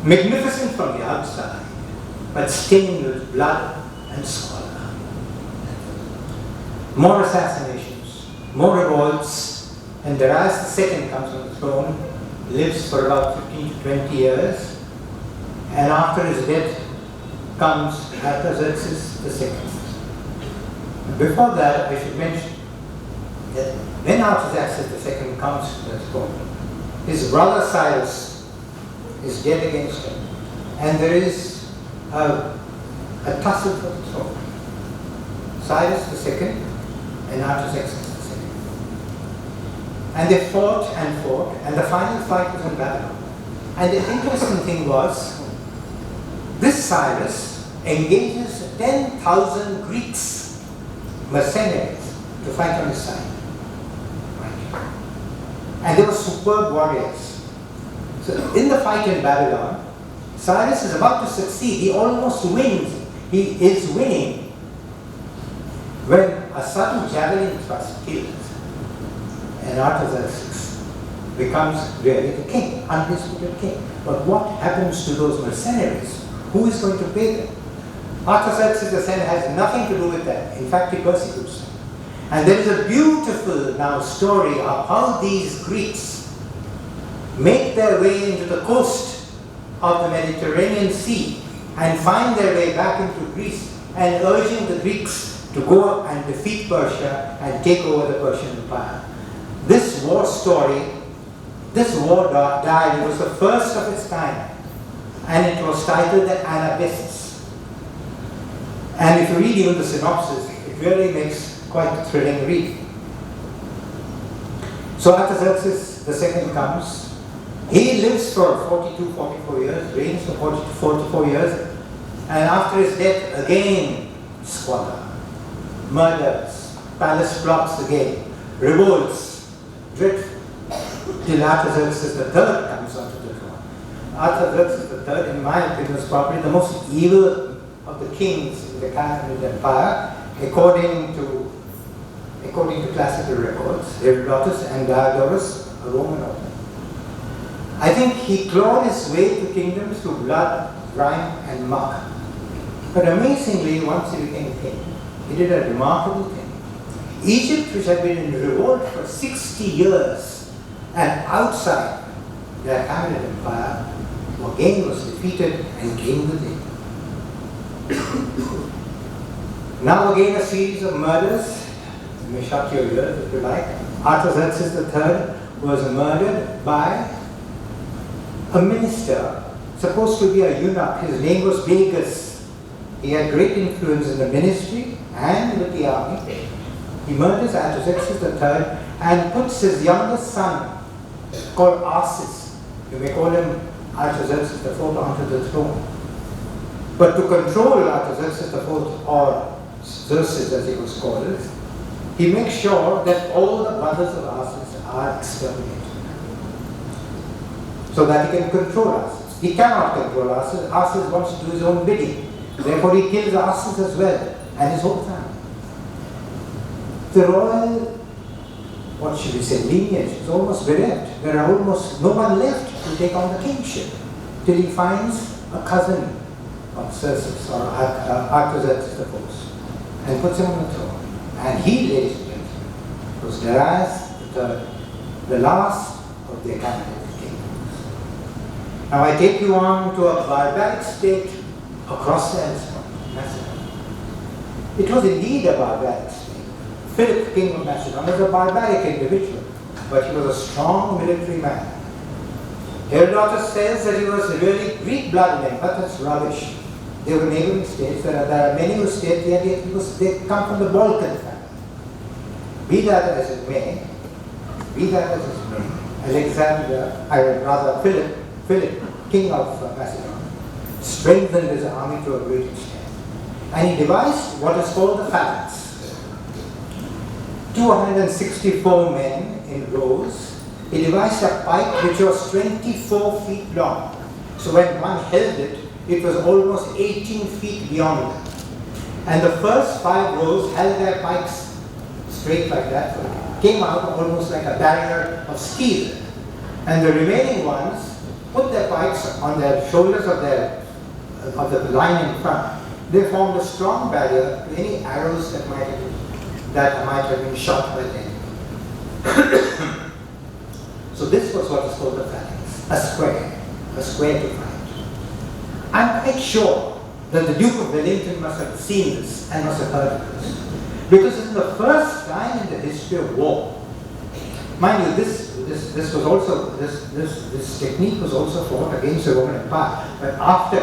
Magnificent from the outside, but stained with blood and squalor. More assassinations, more revolts, and Darius II comes on the throne, lives for about 15 to 20 years, and after his death comes Artaxerxes II. Before that, I should mention that when Artaxerxes II comes to the throne, his brother Cyrus is dead against him, and there is a tussle for the throne. Cyrus II and Artaxerxes II. And they fought, and the final fight was in Babylon. And the interesting thing was, this Cyrus engages 10,000 Greeks, mercenaries, to fight on his side. Right? And they were superb warriors. So in the fight in Babylon, Cyrus is about to succeed. He almost wins. He is winning when a sudden javelin thrust kills, and Artaxerxes becomes really the king, undisputed king. But what happens to those mercenaries? Who is going to pay them? Artaxerxes II has nothing to do with that. In fact, he persecutes them. And there is a beautiful now story of how these Greeks make their way into the coast of the Mediterranean Sea and find their way back into Greece, and urging the Greeks to go and defeat Persia and take over the Persian Empire. This war story, this war died, it was the first of its kind, and it was titled the Anabasis. And if you read even the synopsis, it really makes quite a thrilling read. So Artaxerxes II comes. He lives for 42, 44 years, reigns for 40 to 44 years, and after his death, again, squalor, murders, palace plots again, revolts, dreadful, till Artaxerxes III comes onto the throne. Artaxerxes III, in my opinion, is probably the most evil of the kings in the Achaemenid Empire, according to classical records, Herodotus and Diodorus, a Roman author. I think he clawed his way to kingdoms through blood, grime, and muck. But amazingly, once he became king, he did a remarkable thing. Egypt, which had been in revolt for 60 years, and outside the Achaemenid Empire, again was defeated and came within. Now again a series of murders. You may shut your ears if you like. Artaxerxes III was murdered by a minister, supposed to be a eunuch. His name was Vegas. He had great influence in the ministry and with the army. He murders Artaxerxes III and puts his youngest son, called Arsis, you may call him Artaxerxes IV, onto the throne. But to control Artaxerxes IV, or Xerxes as he was called, he makes sure that all the brothers of Arsis are exterminated, so that he can control Arsis. He cannot control Arsis. Arsis wants to do his own bidding. Therefore he kills Arsis as well, and his whole family. The royal, what should we say, lineage is almost bereft. There are almost no one left to take on the kingship, till he finds a cousin of Xerxes or Artaxerxes IV and puts him on the throne. And he, ladies and gentlemen, was Darius III, the last of the Achaemenid kingdoms. Now I take you on to a barbaric state across the Hellespont, Macedonia. It was indeed a barbaric state. Philip, king of Macedon, was a barbaric individual, but he was a strong military man. Herodotus says that he was really Greek blood in him, but that's rubbish. They were neighboring states. There are many who state that they come from the Balkan family. Be that as it may, Philip, king of Macedon, strengthened his army to a great extent. And he devised what is called the phalanx. 264 men in rows. He devised a pike which was 24 feet long. So when one held it, it was almost 18 feet beyond them. And the first 5 rows held their pikes straight like that, so it came out almost like a barrier of steel. And the remaining ones put their pikes on their shoulders of the line in front. They formed a strong barrier to any arrows that might have been shot by them. So this was what is called the phalanx, a square to fight. I'm quite sure that the Duke of Wellington must have seen this and must have heard of this, because it's the first time in the history of war. Mind you, this technique was also fought against the Roman Empire, but after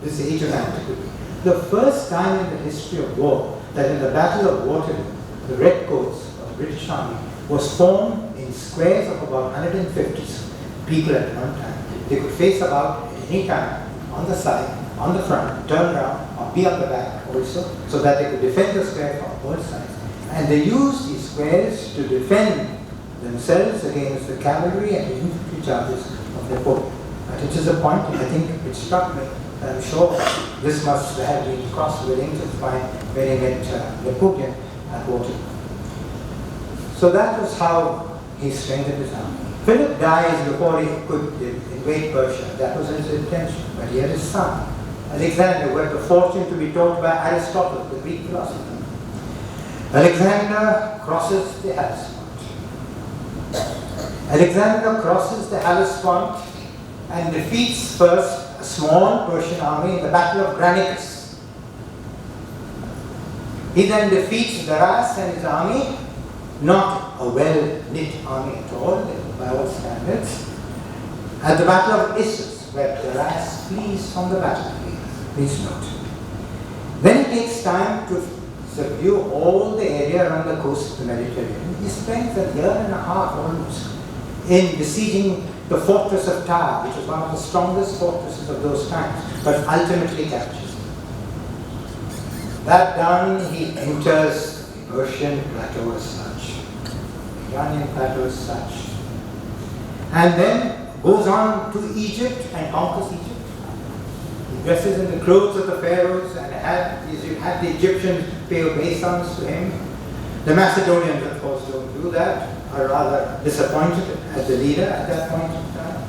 this age of antiquity. The first time in the history of war that in the Battle of Waterloo, the Redcoats of the British Army was formed in squares of about 150 people at one time. They could face about at any time, on the side, on the front, turn around, or be up the back also, so that they could defend the square from both sides. And they used these squares to defend themselves against the cavalry and the infantry charges of Napoleon. But it is a point, I think, which struck me. I'm sure this must have been crossed Wellington's mind when he met Napoleon at Waterloo. So that was how he strengthened his army. Philip dies before he could invade Persia. That was his intention. But he had his son, Alexander, who had the fortune to be taught by Aristotle, the Greek philosopher. Alexander crosses the Hellespont and defeats first a small Persian army in the Battle of Granicus. He then defeats Darius and his army, not a well-knit army at all, by all standards, at the Battle of Issus, where Darius flees from the battlefield. Please note. Then he takes time to subdue all the area around the coast of the Mediterranean. He spends a year and a half almost in besieging the fortress of Tyre, which was one of the strongest fortresses of those times, but ultimately captures it. That done, he enters the Persian plateau as such, the Iranian plateau as such, and then goes on to Egypt and conquers Egypt. He dresses in the clothes of the pharaohs and had the Egyptians pay obeisance to him. The Macedonians, of course, don't do that, are rather disappointed at the leader at that point in time.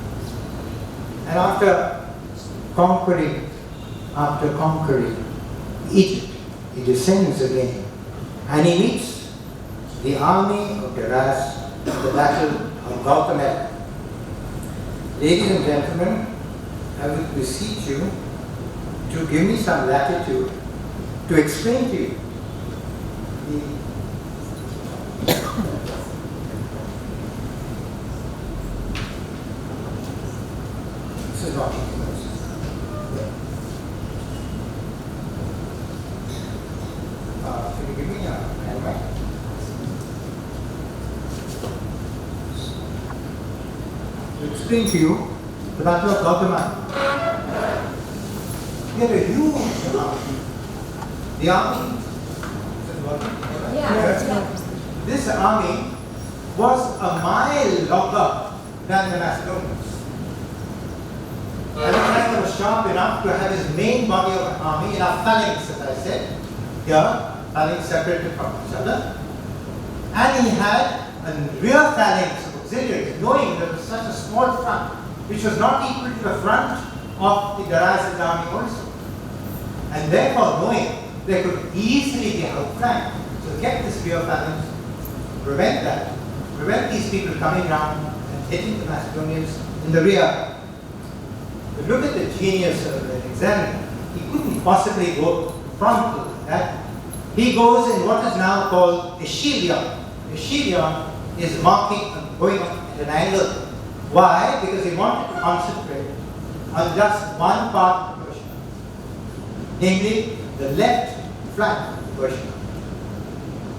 And after conquering Egypt, he descends again and he meets the army of Darius at the Battle of Gautamela. Ladies and gentlemen, I would beseech you to give me some latitude to explain to you this is not can you give me a handmic? To explain to you the Battle of Gautamela. We had a huge army. The army, this army was a mile longer than the Macedonians. Alexander was sharp enough to have his main body of an army in a phalanx, as I said, here, phalanx separated from each other. And he had a rear phalanx of auxiliaries, knowing that it was such a small front, which was not equal to the front of the Darius' army also. And therefore, knowing they could easily be outflanked, so kept this rear phalanx, prevent these people coming round and hitting the Macedonians in the rear. But look at the genius of Alexander. He couldn't possibly go frontal like that. he goes in what is now called Achaemenid. Achaemenid is marking, going up at an angle. Why? Because he wanted to concentrate on just one part of the Persian, namely the left flank of the Persian.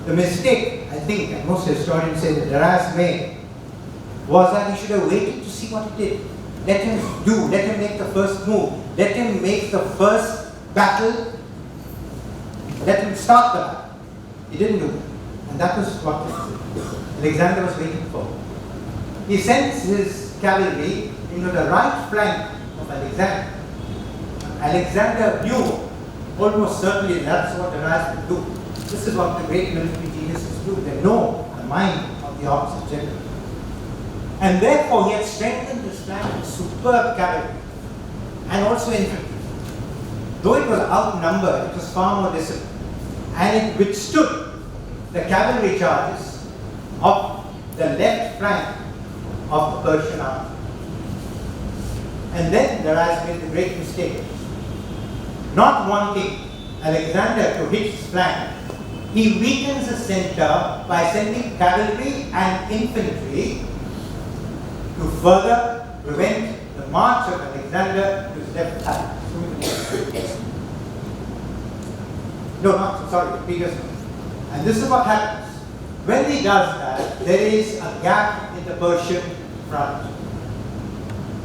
The mistake, I think, and most historians say that Darius made, was that he should have waited to see what he did. Let him do, let him make the first move, let him make the first battle, let him start the battle. He didn't do it. And that was what Alexander was waiting for. He sends his cavalry into the right flank of Alexander. Alexander knew almost certainly that's what Darius would do. This is what the great military geniuses do. They know the mind of the opposite general. And therefore he had strengthened his flank with superb cavalry and also infantry. Though it was outnumbered, it was far more disciplined. And it withstood the cavalry charges of the left flank of the Persian army. And then Darius made the great mistake. Not wanting Alexander to hit his flank, he weakens the center by sending cavalry and infantry to further prevent the march of Alexander to his left flank. No, not, sorry, previous one. And this is what happens. When he does that, there is a gap in the Persian front.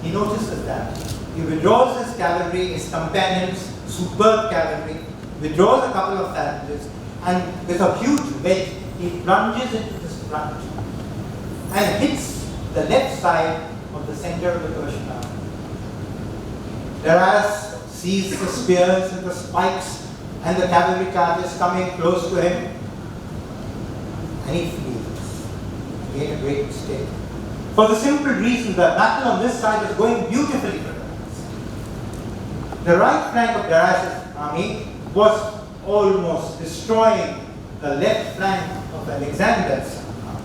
He notices that. He withdraws his cavalry, his companions, superb cavalry, withdraws a couple of phalanges, and with a huge wedge, he plunges into this front and hits the left side of the center of the Persian army. Darius sees the spears and the spikes and the cavalry charges coming close to him, and he flees. Again, a great mistake. For the simple reason that battle on this side is going beautifully for Darius. The right flank of Darius' army was almost destroying the left flank of Alexander's army.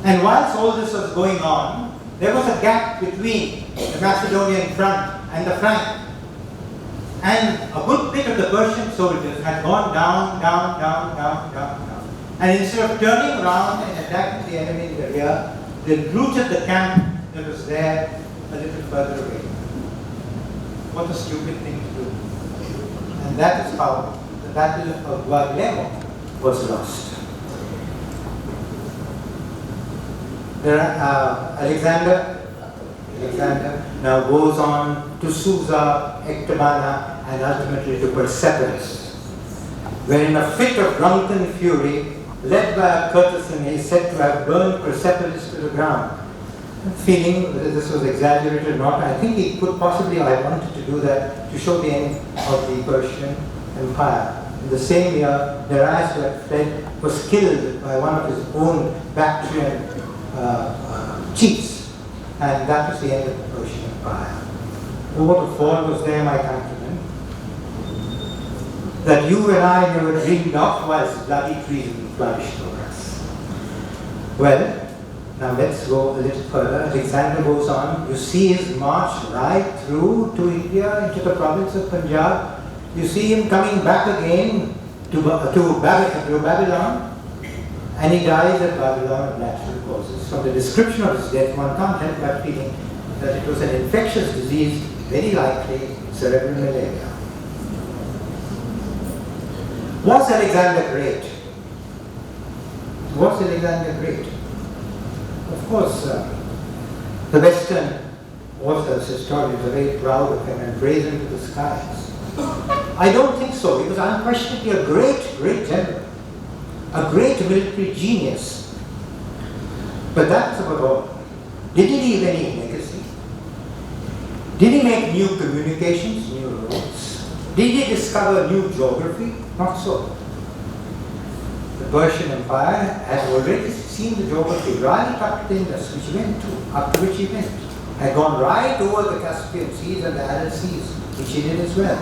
And whilst all this was going on, there was a gap between the Macedonian front and the flank. And a good bit of the Persian soldiers had gone down. And instead of turning around and attacking the enemy in the rear, they routed the camp that was there a little further away. What a stupid thing to do. And that is how the Battle of Udwadia was lost. Alexander now goes on to Susa, Ecbatana, and ultimately to Persepolis, where in a fit of drunken fury, led by a courtesan, he is said to have burned Persepolis to the ground. Feeling whether this was exaggerated or not, I think he could possibly have wanted to do that to show the end of the Persian Empire. In the same year, Darius, who had fled, was killed by one of his own Bactrian chiefs, and that was the end of the Persian Empire. Oh, what a fall was there, my countrymen, that you and I never dreamed of whilst bloody treason flourished over us. Well, now let's go a little further. Alexander goes on. You see his march right through to India, into the province of Punjab. You see him coming back again to Babylon, and he dies at Babylon of natural causes. From the description of his death, one can't help but feeling that it was an infectious disease, very likely cerebral malaria. Was Alexander great? Was Alexander great? Of course, the Western authors, historians are very proud of him and praise him to the skies. I don't think so. He was unquestionably a great general, a great military genius. But that's about all. Did he leave any legacy? Did he make new communications, new roads? Did he discover new geography? Not so. The Persian Empire had already seen the geography right up to the Indus, which he went to, up to which he went. Had gone right over the Caspian Seas and the Aral Seas, which he did as well.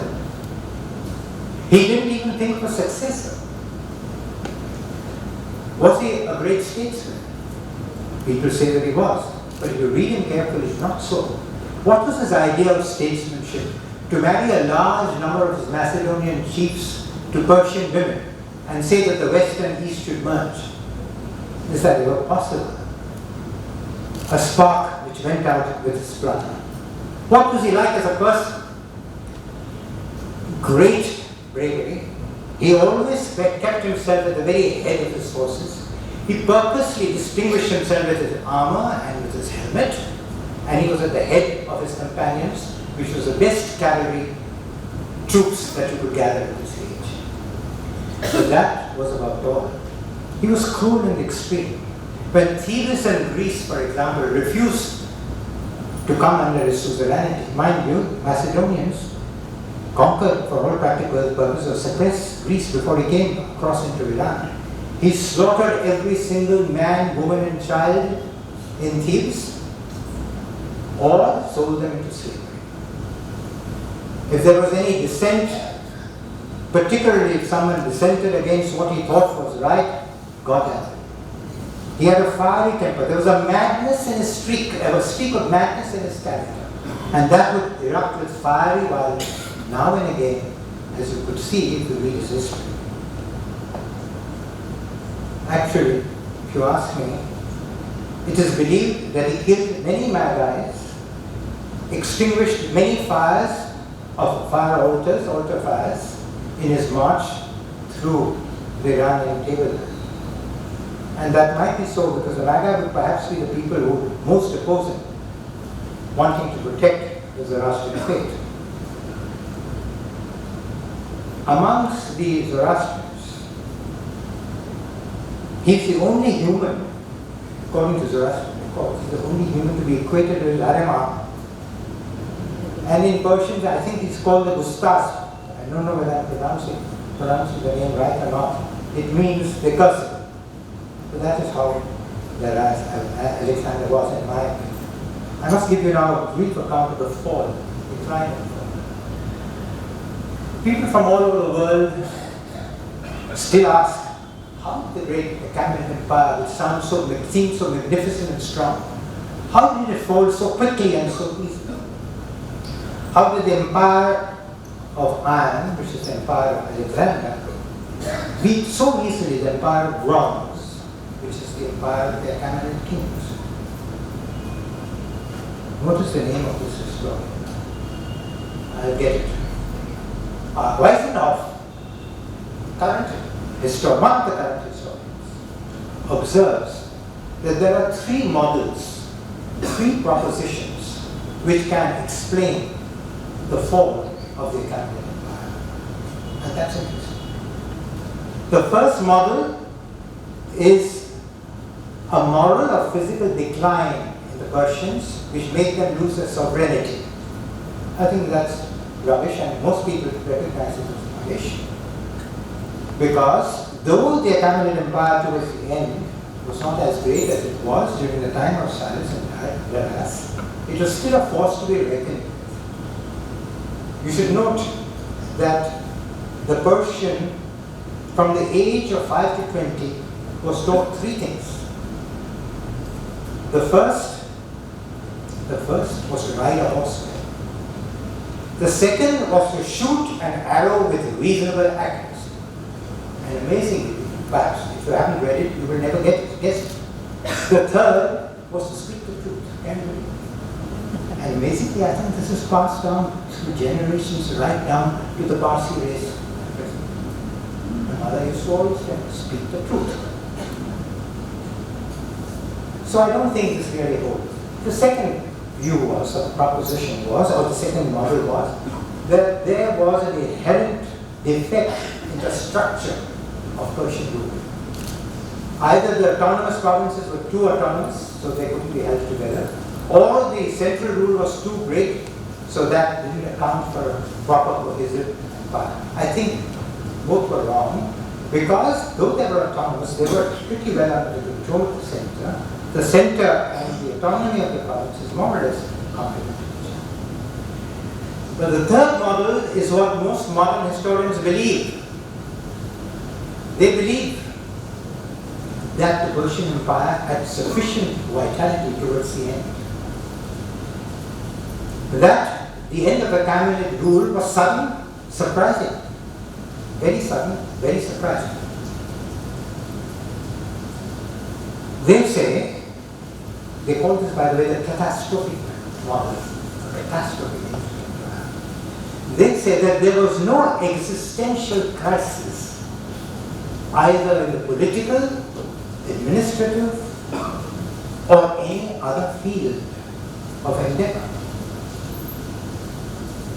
He didn't even think of a successor. Was he a great statesman? People say that he was, but if you read him carefully, it's not so. What was his idea of statesmanship? To marry a large number of his Macedonian chiefs to Persian women and say that the West and East should merge. Is that ever possible? A spark which went out with his brother. What was he like as a person? Great bravery. He always kept himself at the very head of his forces. He purposely distinguished himself with his armor and with his helmet, and he was at the head of his companions, which was the best cavalry troops that you could gather at this age. So that was about all. He was cruel and extreme. When Thebes and Greece, for example, refused to come under his suzerainty, mind you, Macedonians conquered for all practical purposes, suppressed Greece before he came across into Iran. He slaughtered every single man, woman and child in Thebes, or sold them into slavery. If there was any dissent, particularly if someone dissented against what he thought was right, God help him. He had a fiery temper. There was a madness in his streak, a streak of madness in his character. And that would erupt with fiery violence now and again, as you could see if you read his history. Actually, if you ask me, it is believed that he killed many Magi's, extinguished many fires of fire altars, altar fires, in his march through the Iranian tableland. And that might be so because the Magi would perhaps be the people who would most oppose him, wanting to protect the Zoroastrian faith. Amongst the Zoroastrians, he's the only human, according to Zoroastrian records, he's the only human to be equated with Arema. And in Persian, I think he's called the Gustas. I don't know whether I'm pronouncing the name right or not. It means the cursed. So that is how Alexander was, in my opinion. I must give you now a brief account of the fall, the decline of the fall. People from all over the world still ask, how did the great Achaemenid Empire, which seemed so magnificent and strong, how did it fall so quickly and so easily? How did the empire of iron, which is the empire of Alexander, beat so easily the empire of bronze, which is the empire of the Achaemenid kings? What is the name of this historian? I'll get it. Weissenhoff, one of the current historians, observes that there are three models, three propositions which can explain the fall of the Achaemenid Empire. And that's interesting. The first model is a moral or physical decline in the Persians which made them lose their sovereignty. I think that's rubbish, and most people recognize it as rubbish. Because though the Achaemenid Empire towards the end was not as great as it was during the time of Cyrus and Darius, it was still a force to be reckoned with. You should note that the Persian, from the age of 5 to 20, was taught three things. The first was to ride a horse. The second was to shoot an arrow with reasonable accuracy. And amazingly, perhaps, if you haven't read it, you will never guess it. The third was to speak the truth. Can you believe it? And amazingly, I think this is passed down through generations, right down to the Parsi race. My mother used to always tell me, speak the truth. So I don't think this really holds. The second view was, or the proposition was, or the second model was, that there was an inherent defect in the structure of Persian rule. Either the autonomous provinces were too autonomous, so they couldn't be held together, or the central rule was too great, so that didn't account for a proper cohesive empire. I think both were wrong, because though they were autonomous, they were pretty well under the control of the center. The center and the autonomy of the provinces more or less complement each other. But the third model is what most modern historians believe. They believe that the Persian Empire had sufficient vitality towards the end. That the end of Achaemenid rule was sudden, surprising. very sudden, very surprising. They say, they call this, by the way, the catastrophic model, catastrophic. They say that there was no existential crisis either in the political, administrative, or any other field of endeavor.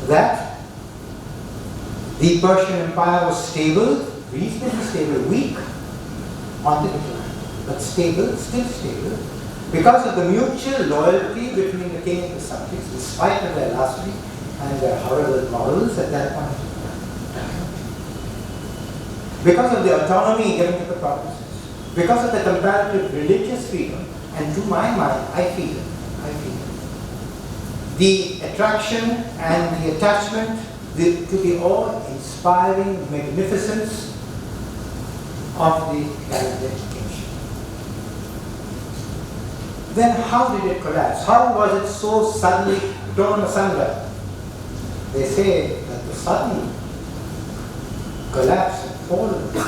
That the Persian Empire was stable, reasonably stable, weak on the decline, but stable, still stable, because of the mutual loyalty between the king and the subjects, in spite of their larceny and their horrible morals at that point in time. Because of the autonomy given to the provinces, because of the comparative religious freedom, and to my mind, I feel the attraction and the attachment to the awe-inspiring magnificence of the Achaemenid kingship. Then how did it collapse? How was it so suddenly torn asunder? They say that the sudden collapse and fall of the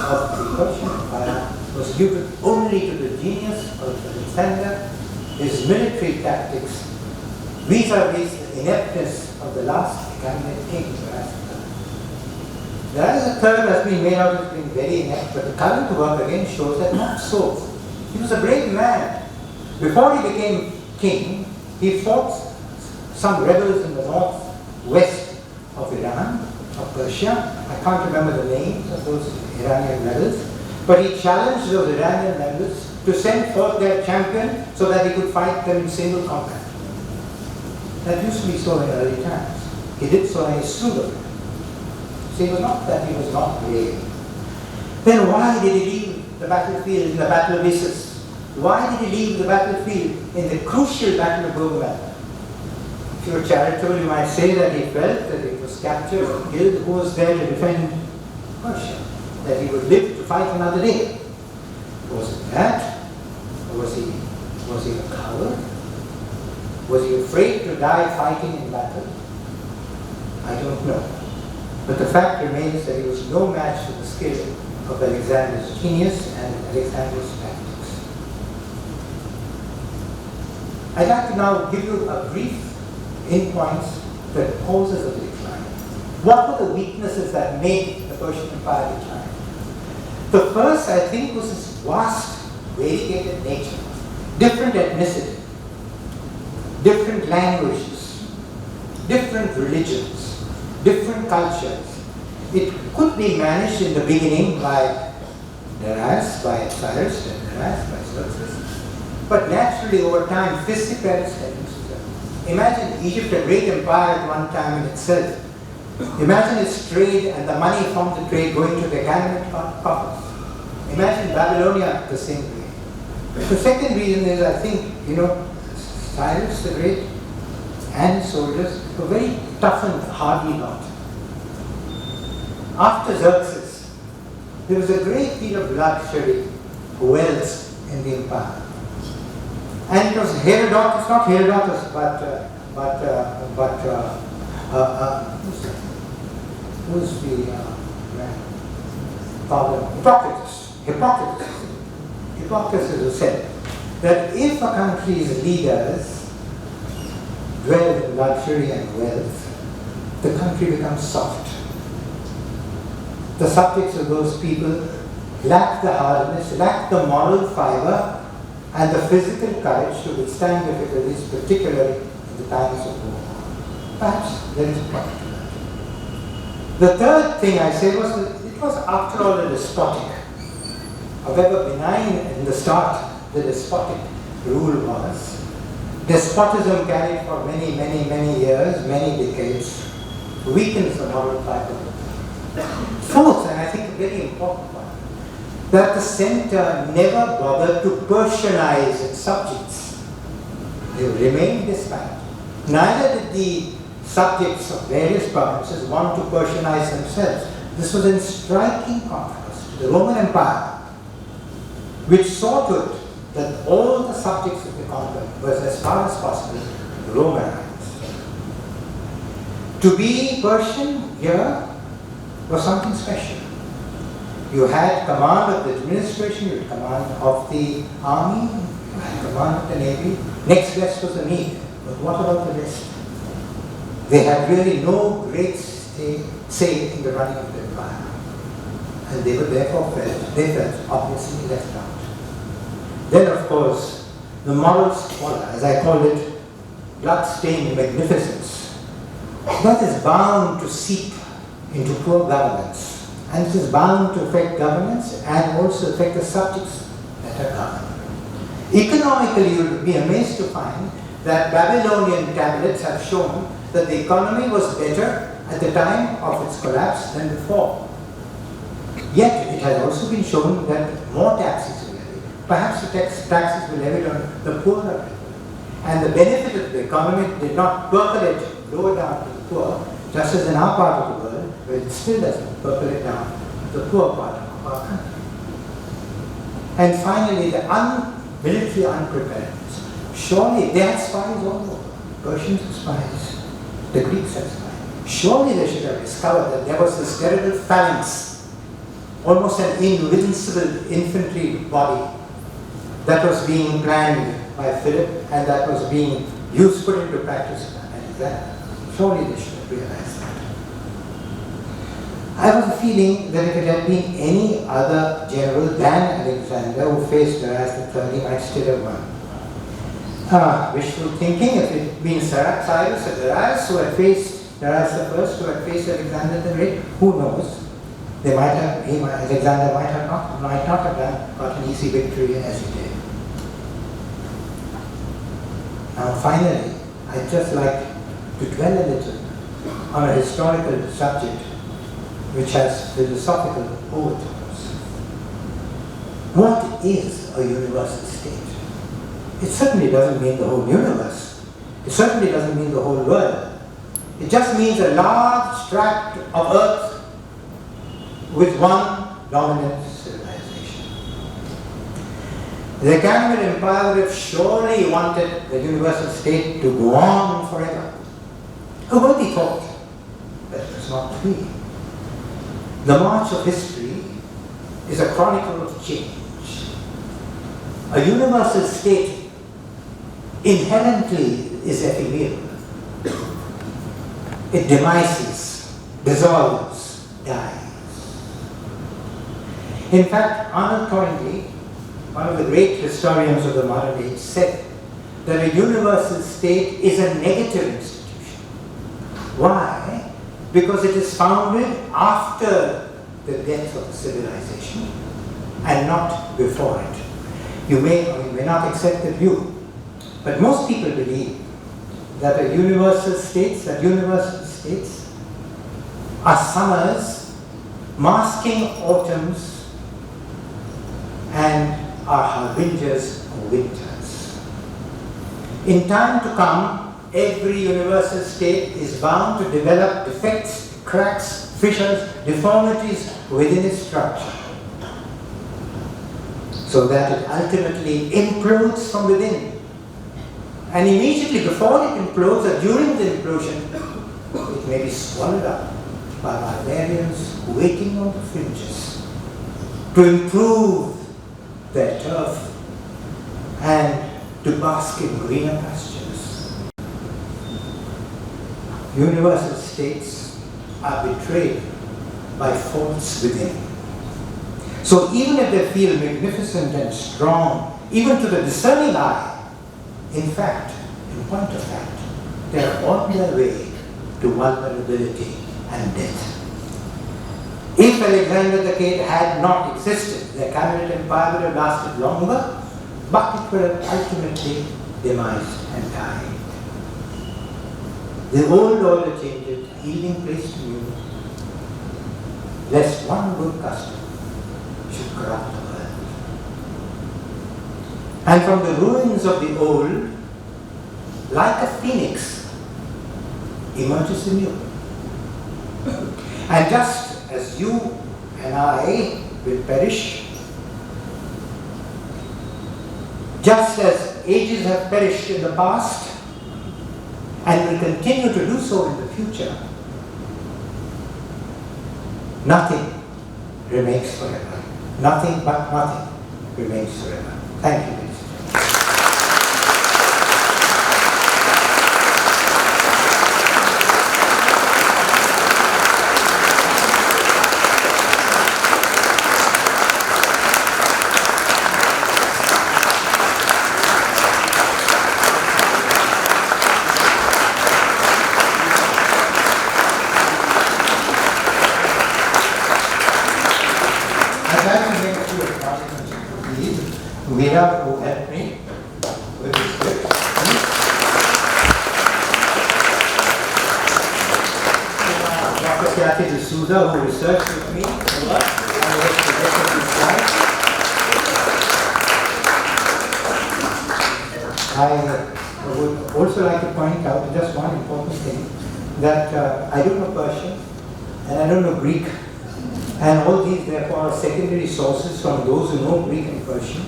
Persian Empire was due only to the genius of Alexander, his military tactics, vis-a-vis the ineptness of the last Achaemenid king. The other third has been made out as being very inept, but the current work again shows that not so. He was a brave man. Before he became king, he fought some rebels in the northwest of Iran, of Persia. I can't remember the names of those Iranian rebels, but he challenged those Iranian rebels to send forth their champion so that he could fight them in single combat. That used to be so in early times. He did so and he slew them. So it was not that he was not brave. Then why did he leave the battlefield in the Battle of Issus? Why did he leave the battlefield in the crucial Battle of Gaugamela? If you were charitable, you might say that he felt that it was captured or killed. Who was there to defend Persia? That he would live to fight another day. Was it that? Or was he a coward? Was he afraid to die fighting in battle? I don't know. But the fact remains that he was no match for the skill of Alexander's genius and Alexander's tactics. I'd like to now give you a brief in points the causes of the decline. What were the weaknesses that made the Persian Empire decline? The first, I think, was its vast, variegated nature, different ethnicity, different languages, different religions, different cultures. It could be managed in the beginning by Darius, by Cyrus, and Darius, by Xerxes. But naturally, over time, fisticularity tendencies. Imagine Egypt, a great empire at one time in itself. Imagine its trade and the money from the trade going to the Achaemenid coffers. Imagine Babylonia the same way. The second reason is, I think, Cyrus the Great and his soldiers were very tough and hardy lot. After Xerxes, there was a great deal of luxury, wealth in the empire. And it was Herodotus, not Herodotus, who's the man? Hippocrates who said that if a country's leaders dwell in luxury and wealth, the country becomes soft. The subjects of those people lack the hardness, lack the moral fiber, and the physical courage to withstand difficulties, particularly in the times of war. Perhaps there is a point to that. The third thing I say was that it was, after all, a despotic. However benign in the start the despotic rule was, despotism carried for many, many, many years, many decades, weakens the moral fiber. Fourth, and I think a very important one, that the center never bothered to Persianize its subjects. They remained disparate. Neither did the subjects of various provinces want to Persianize themselves. This was in striking contrast to the Roman Empire, which saw to it that all the subjects of the conqueror was, as far as possible, Romanized. To be Persian here was something special. You had command of the administration, you had command of the army, you had command of the navy. Next best was the Mede. But what about the rest? They had really no great say in the running of the empire. And they were therefore felt obviously left out. Then of course, the moral squalor, as I call it, blood-stained magnificence, that is bound to seep into poor governance. And it is bound to affect governance and also affect the subjects that are governed. Economically, you will be amazed to find that Babylonian tablets have shown that the economy was better at the time of its collapse than before. Yet, it has also been shown that more taxes were levied. Perhaps the taxes were levied on the poorer people. And the benefit of the economy did not percolate lower down to the poor, just as in our part of the world, where it still doesn't percolate down to the poor part of our country. And finally, the military unpreparedness. Surely they had spies all over. Persians had spies. The Greeks had spies. Surely they should have discovered that there was this terrible phalanx, almost an invincible infantry body that was being planned by Philip and that was being put into practice by Alexander. Surely they should have realized that. I have a feeling that if it had been any other general than Alexander who faced Darius III, he might still have won. Wishful thinking, if it had been Cyrus or Darius who had faced Darius I, who had faced Alexander the Great, who knows? Alexander might not have got an easy victory as he did. Now finally, I'd just like to dwell a little on a historical subject which has philosophical overtones. What is a universal state? It certainly doesn't mean the whole universe. It certainly doesn't mean the whole world. It just means a large tract of earth with one dominant civilization. The Achaemenid Empire would have surely wanted the universal state to go on forever. A worthy thought, but it was not to be. The march of history is a chronicle of change. A universal state inherently is ephemeral. It demises, dissolves, dies. In fact, Arnold Toynbee, one of the great historians of the modern age, said that a universal state is a negative institution. Why? Because it is founded after the death of civilization and not before it. You may or you may not accept the view, but most people believe that universal states are summers masking autumns and are harbingers of winters. In time to come, every universal state is bound to develop defects, cracks, fissures, deformities within its structure, so that it ultimately implodes from within. And immediately before it implodes or during the implosion, it may be swallowed up by barbarians waiting on the fringes to improve their turf and to bask in greener pastures. Universal states are betrayed by faults within. So even if they feel magnificent and strong, even to the discerning eye, in fact, in point of fact, they are on their way to vulnerability and death. If Alexander the Great had not existed, the Achaemenid Empire would have lasted longer, but it would have ultimately demised and died. The old order changes, yielding place to new, lest one good custom should corrupt the world. And from the ruins of the old, like a phoenix, emerges the new. And just as you and I will perish, just as ages have perished in the past and will continue to do so in the future, nothing remains forever. Nothing but nothing remains forever. Thank you. Mira, who helped me with this script. Dr. Kathy D'Souza, who researched with me a lot, and was presented this slide. I would also like to point out just one important thing, that I don't know Persian, and I don't know Greek, and all these therefore are secondary sources from those who know Greek and Persian.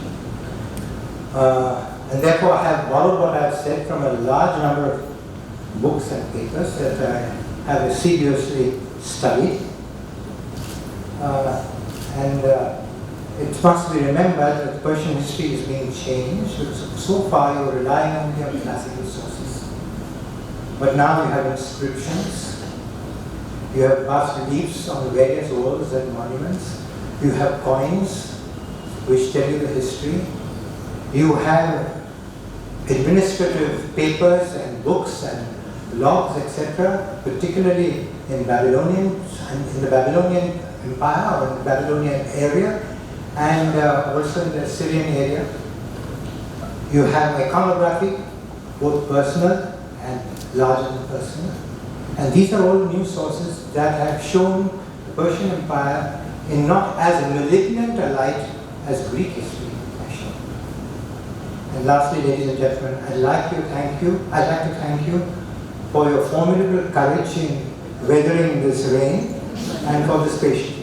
And therefore I have borrowed what I have said from a large number of books and papers that I have assiduously studied. It must be remembered that Persian history is being changed, because so far you were relying only on classical sources. But now you have inscriptions, you have bas-reliefs on the various walls and monuments, you have coins which tell you the history. You have administrative papers and books and logs, etc., particularly in Babylonian and in the Babylonian Empire or in the Babylonian area, and also in the Assyrian area. You have iconography, both personal and larger than personal. And these are all new sources that have shown the Persian Empire in not as malignant a light as Greek history. And lastly, ladies and gentlemen, I'd like to thank you for your formidable courage in weathering this rain and for this patience.